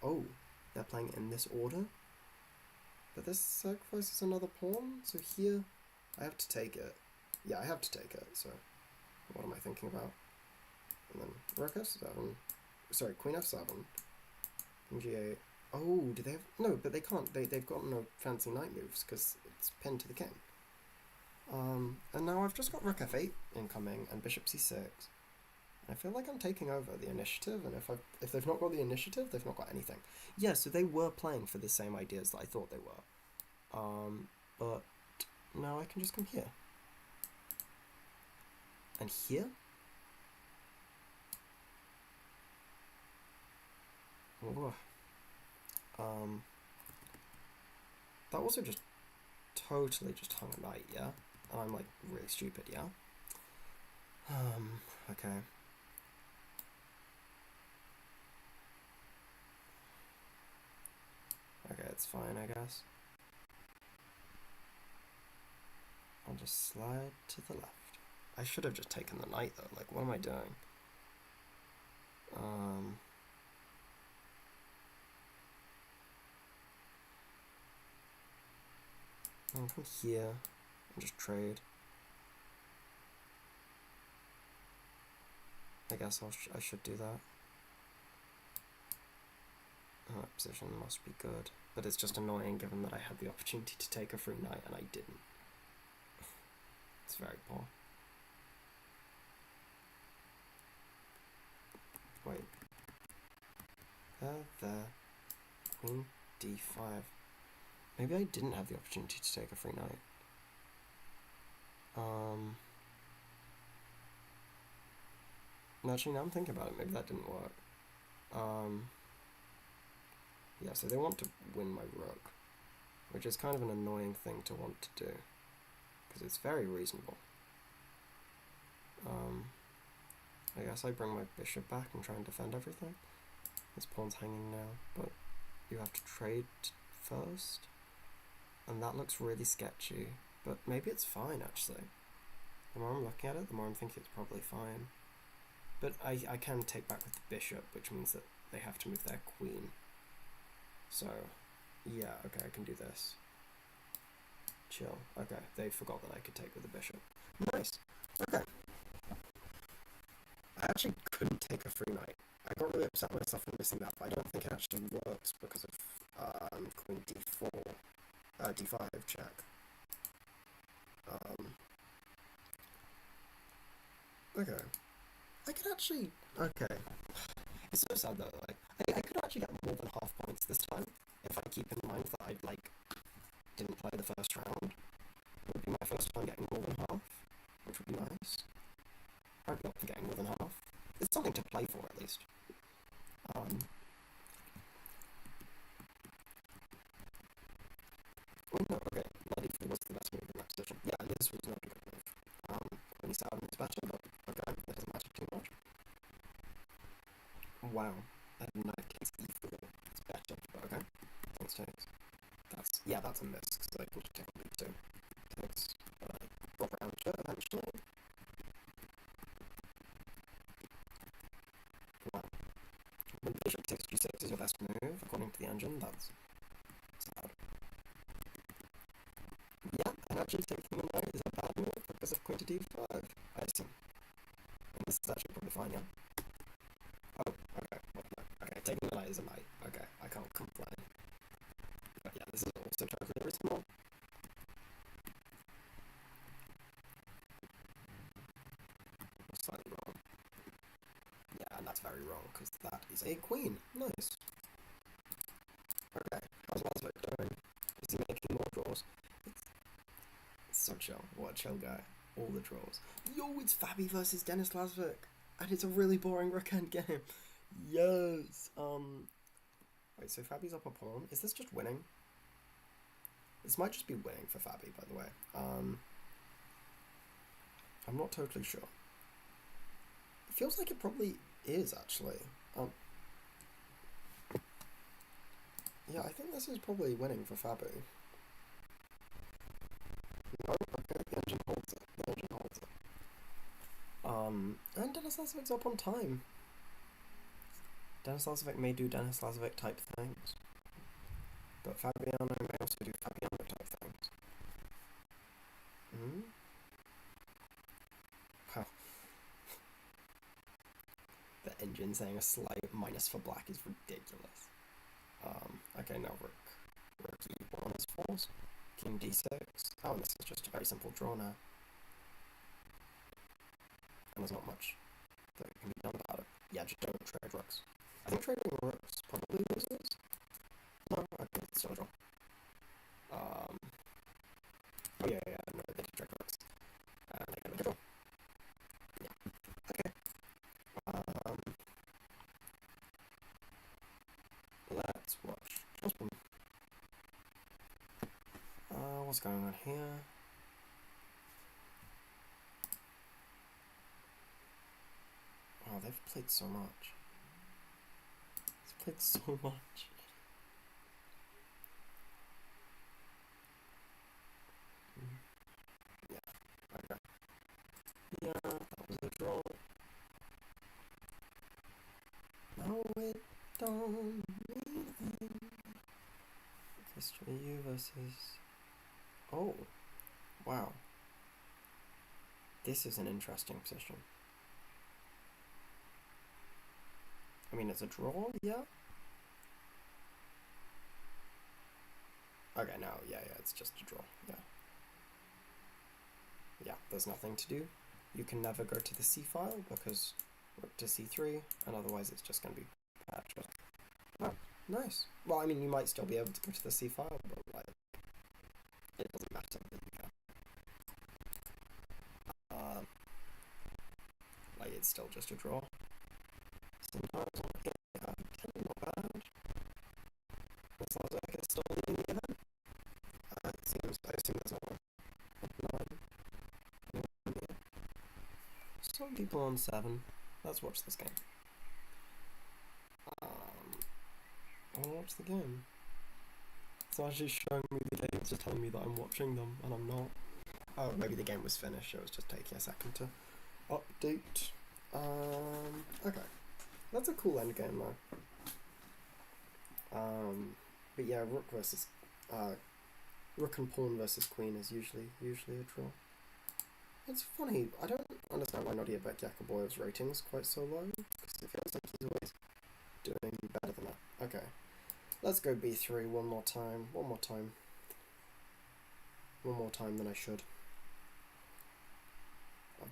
[SPEAKER 1] Oh, they're playing in this order? But this sacrifices another pawn, so here I have to take it. Yeah, I have to take it, so what am I thinking about? And then rook f7, sorry, queen f7, king g8. Oh, do they have, no, but they can't, they've got no fancy knight moves because it's pinned to the king. And now I've just got rook f8 incoming and bishop c6. I feel like I'm taking over the initiative, and if they've not got the initiative, they've not got anything. Yeah, so they were playing for the same ideas that I thought they were. But now I can just come here. And here? Whoa. That also just totally just hung a knight, yeah? And I'm like really stupid, yeah? Okay. Okay, it's fine, I guess. I'll just slide to the left. I should have just taken the knight though, like what am I doing? I'll come here and just trade. I guess I should do that. My position must be good, but it's just annoying given that I had the opportunity to take a free knight and I didn't. It's very poor. Wait. There. Queen d5. Maybe I didn't have the opportunity to take a free knight. Actually, now I'm thinking about it, maybe that didn't work. Yeah, so they want to win my rook, which is kind of an annoying thing to want to do, because it's very reasonable. I guess I bring my bishop back and try and defend everything. This pawn's hanging now, but you have to trade first, and that looks really sketchy, but maybe it's fine actually. The more I'm looking at it, the more I'm thinking it's probably fine. But I can take back with the bishop, which means that they have to move their queen. So, yeah, okay, I can do this. Chill. Okay, they forgot that I could take with the bishop. Nice. Okay. I actually couldn't take a free knight. I got really upset myself for missing that, but I don't think it actually works because of queen d4, d5 check. Okay. I could actually... Okay. It's so sad though, like, I could actually get more than half points this time, if I keep in mind that I, like, didn't play the first round. It would be my first time getting more than half, which would be nice. I'd be up for getting more than half. It's something to play for, at least. Oh no, okay, Bloody Free was the best move in that position. Yeah, this was not a good move. When he's out, it's better, but okay, that doesn't matter too much. Wow, that knight takes e4. It's better, but okay. Thanks, takes. That's a miss, because I can just take on b2. Takes, drop around to eventually. Wow. When bishop takes g6 is your best move, according to the engine, that's sad. Yeah, and actually taking the knight is a bad move because of queen to d5, I assume. And this is actually probably fine, yeah? Oh, okay, well, no. Okay, taking the knight is a knight. Okay, I can't complain. But yeah, this is also totally reasonable. Slightly wrong. Yeah, and that's very wrong, because that is a queen. Nice. Okay, how's Lazovic doing? Is he making more draws? It's so chill. What a chill guy. All the draws. Yo, it's Fabi versus Denis Lazovic. And it's a really boring rook end game. Yes. Wait, so Fabi's up a pawn. Is this just winning? This might just be winning for Fabi, by the way. I'm not totally sure. It feels like it probably is, actually. Yeah, I think this is probably winning for Fabi. No, okay, the engine holds it. The engine holds it. And Denis Lazovic's up on time. Denis Lazovic may do Denis Lazovic type things, but Fabiano may also do Fabiano type things. Wow. The engine saying a slight minus for black is ridiculous. Okay, now rook e1 on his force. King d6. Oh, and this is just a very simple draw now. And there's not much that can be done about it. Yeah, just don't trade rooks. I think trading rooks probably loses. No, I think it's still a draw. Oh yeah, no, they did trade rooks. And they got a draw. Yeah, okay. Let's watch Osborne. What's going on here? Oh, they've played so much. They've played so much. Yeah, okay. Yeah, that was a draw. No, it don't mean anything. History U versus... Oh, wow. This is an interesting position. I mean, it's a draw, yeah? Okay, no, yeah, it's just a draw, yeah. Yeah, there's nothing to do. You can never go to the C file because rook to C3, and otherwise it's just going to be patched. Oh, nice. Well, I mean, you might still be able to go to the C file, but like, it doesn't matter that you can. Like, it's still just a draw. Sometimes, yeah, not bad. As long as I can still lead in the event. It seems, I assume there's no one. Yeah. Some people on 7. Let's watch this game. I'll watch the game. It's actually showing me the game, it's just telling me that I'm watching them, and I'm not. Oh, maybe the game was finished, it was just taking a second to update. Okay. That's a cool endgame though. But yeah, rook versus rook and pawn versus queen is usually a draw. It's funny, I don't understand why Nadia Yakuboyev's rating's quite so low, because it feels like he's always doing better than that. Okay. Let's go b3 one more time than I should.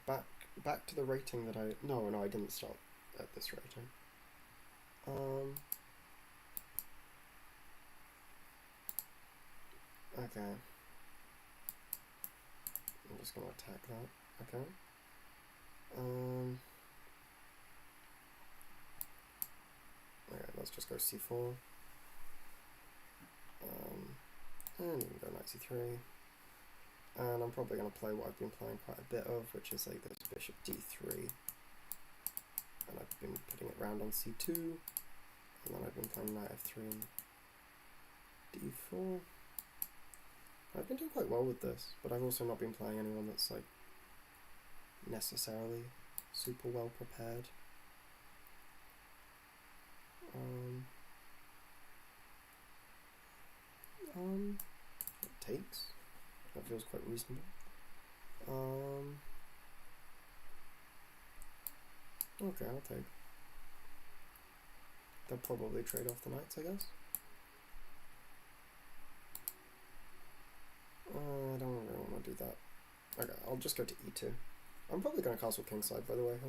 [SPEAKER 1] Back to the rating that I... No, I didn't start at this rating. Okay. I'm just gonna attack that. Okay. Okay, let's just go c4. And you can go knight c3. And I'm probably going to play what I've been playing quite a bit of, which is like this bishop d3. And I've been putting it round on c2. And then I've been playing knight f3 and d4. I've been doing quite well with this, but I've also not been playing anyone that's like necessarily super well prepared. It takes. That feels quite reasonable. Okay, I'll take. They'll probably trade off the knights, I guess. I don't really want to do that. Okay, I'll just go to e2. I'm probably going to castle kingside, by the way.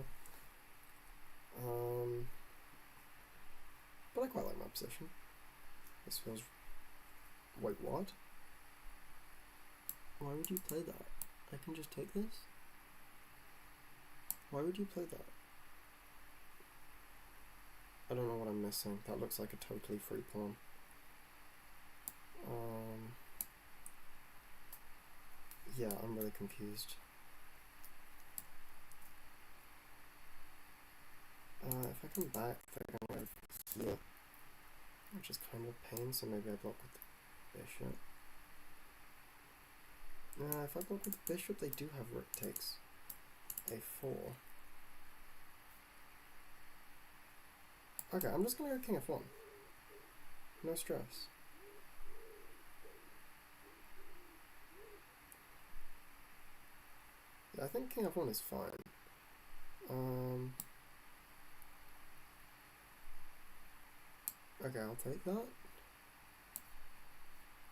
[SPEAKER 1] But I quite like my position. This feels... Wait, what? Why would you play that? I can just take this? Why would you play that? I don't know what I'm missing. That looks like a totally free pawn. Yeah, I'm really confused. If I come back, they're going to here, which is kind of a pain, so maybe I block with the bishop. If I block with the bishop, they do have rook takes a4. Okay, I'm just going to go king f1. No stress. Yeah, I think king f1 is fine. Okay, I'll take that.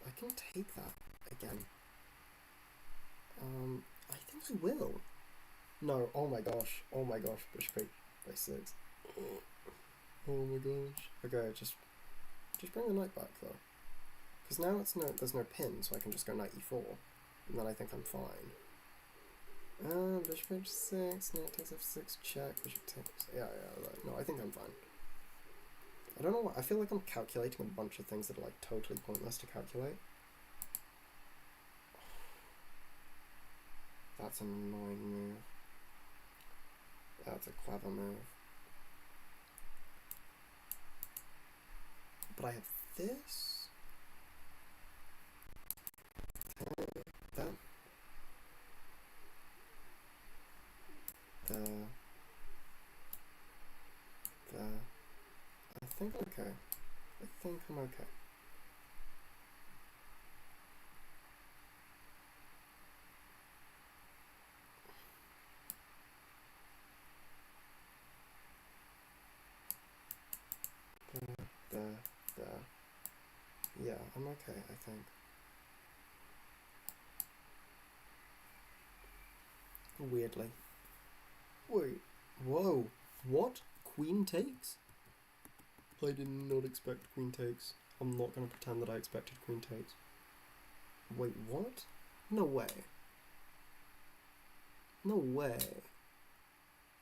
[SPEAKER 1] I can take that again. I think I will. No, oh my gosh, bishop by 6. Oh my gosh. Okay, just bring the knight back though. Because now there's no pin, so I can just go knight e4. And then I think I'm fine. Bishop h6, knight takes f6, check, bishop takes... Yeah, no, I think I'm fine. I don't know what... I feel like I'm calculating a bunch of things that are like totally pointless to calculate. That's an annoying move. That's a clever move. But I have this. That. I think I'm okay. I think I'm okay. There. Yeah, I'm okay, I think. Weirdly. Wait. Whoa. What? Queen takes? I did not expect queen takes. I'm not going to pretend that I expected queen takes. Wait, what? No way. No way.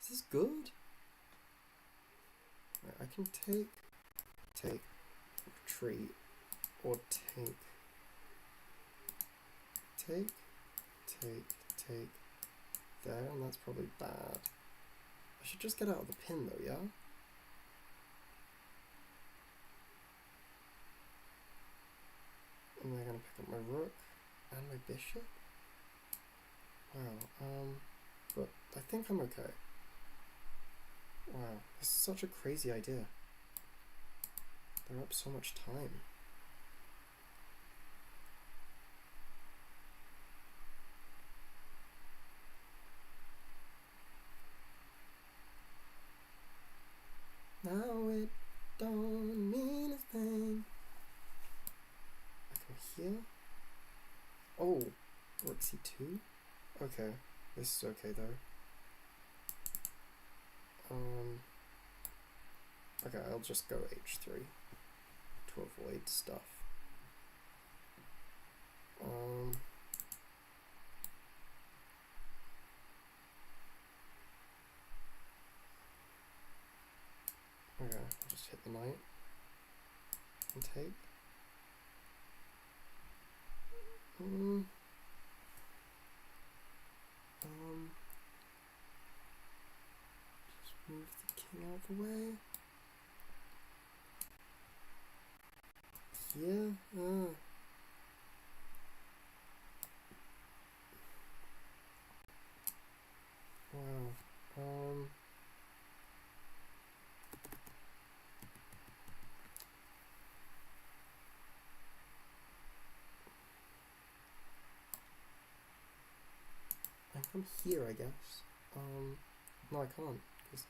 [SPEAKER 1] Is this good? Right, I can take, retreat, or take, there, and that's probably bad. I should just get out of the pin though, yeah? And they're gonna pick up my rook and my bishop? Wow, but I think I'm okay. Wow, this is such a crazy idea. They're up so much time. Now it don't mean a thing. I come here. Oh, rook c2? Okay, this is okay though. Okay, I'll just go h3 to avoid stuff. Okay, I'll just hit the knight and take. Just move the king out of the way. Yeah, wow, I can come here, I guess. No, I can't, because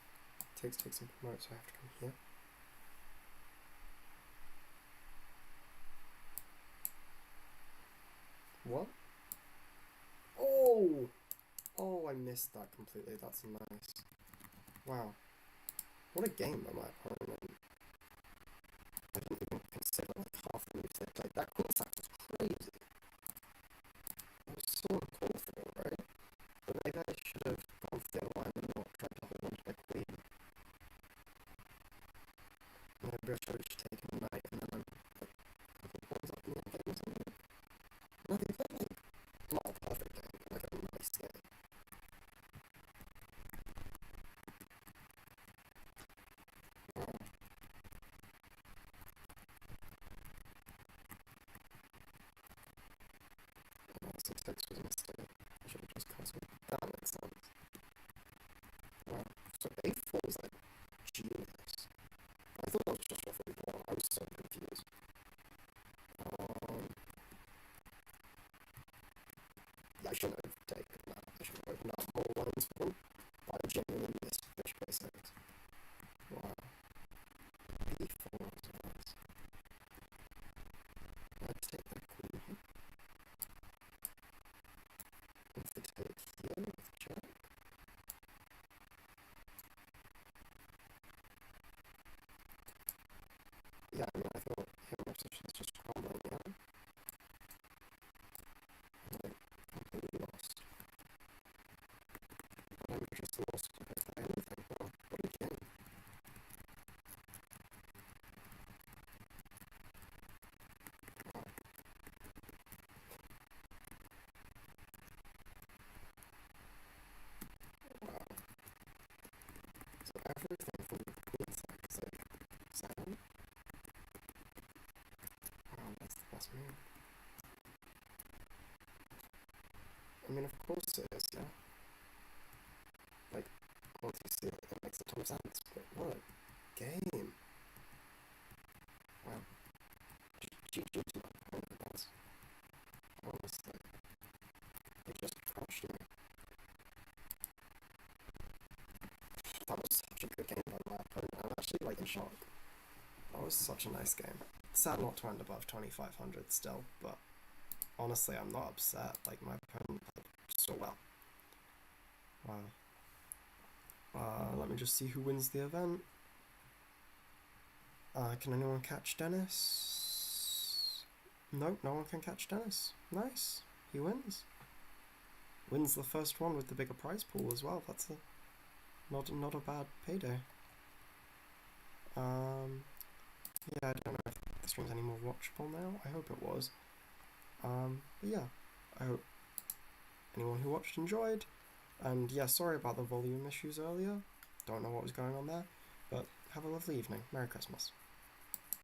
[SPEAKER 1] takes and promotes, so I have to come here. What? Oh! Oh, I missed that completely. That's nice. Wow. What a game by my opponent. I didn't even consider like half the moves they played. That queen sack was crazy. It was so uncalled for, right? But maybe I should have gone for the other line and not tried to hold on to my queen. Maybe I should have just taken the knight and then I'm like a couple points up in the game or something. No, they played like not a perfect game, but like a nice game. C6 was a mistake. I should have just castled. That makes sense. Wow. So a4 is like genius. I thought that was just off a1. I was so confused. Yeah, I shouldn't have taken that. I should have opened up more lines for them. But I genuinely missed bishop a6. Wow. b4 was nice. I'd take that queen here. If they take here with check. Yeah, I mean, I feel like Hero Message is just crumbling, you know? I'm like, completely lost. I'm just lost compared to anything. Well, what a game. Wow. So everything from the Queen side is like 7? Wow, that's the best move. I mean, of course it is, yeah? Like, once you see it, it makes a ton of sense, but what a game. Wow. GG to my opponent, guys. Honestly, they just crushed me. That was such a good game by my opponent. I'm actually, like, in shock. That was such a nice game. Sad not to end above 2500 still, but honestly, I'm not upset. Like, my opponent played so well. Wow. Let me just see who wins the event. Can anyone catch Dennis? Nope, no one can catch Dennis. Nice. He wins. Wins the first one with the bigger prize pool as well. That's not a bad payday. Yeah, I don't know if the stream's any more watchable now. I hope it was. But yeah, I hope anyone who watched enjoyed. And yeah, sorry about the volume issues earlier. Don't know what was going on there. But have a lovely evening. Merry Christmas.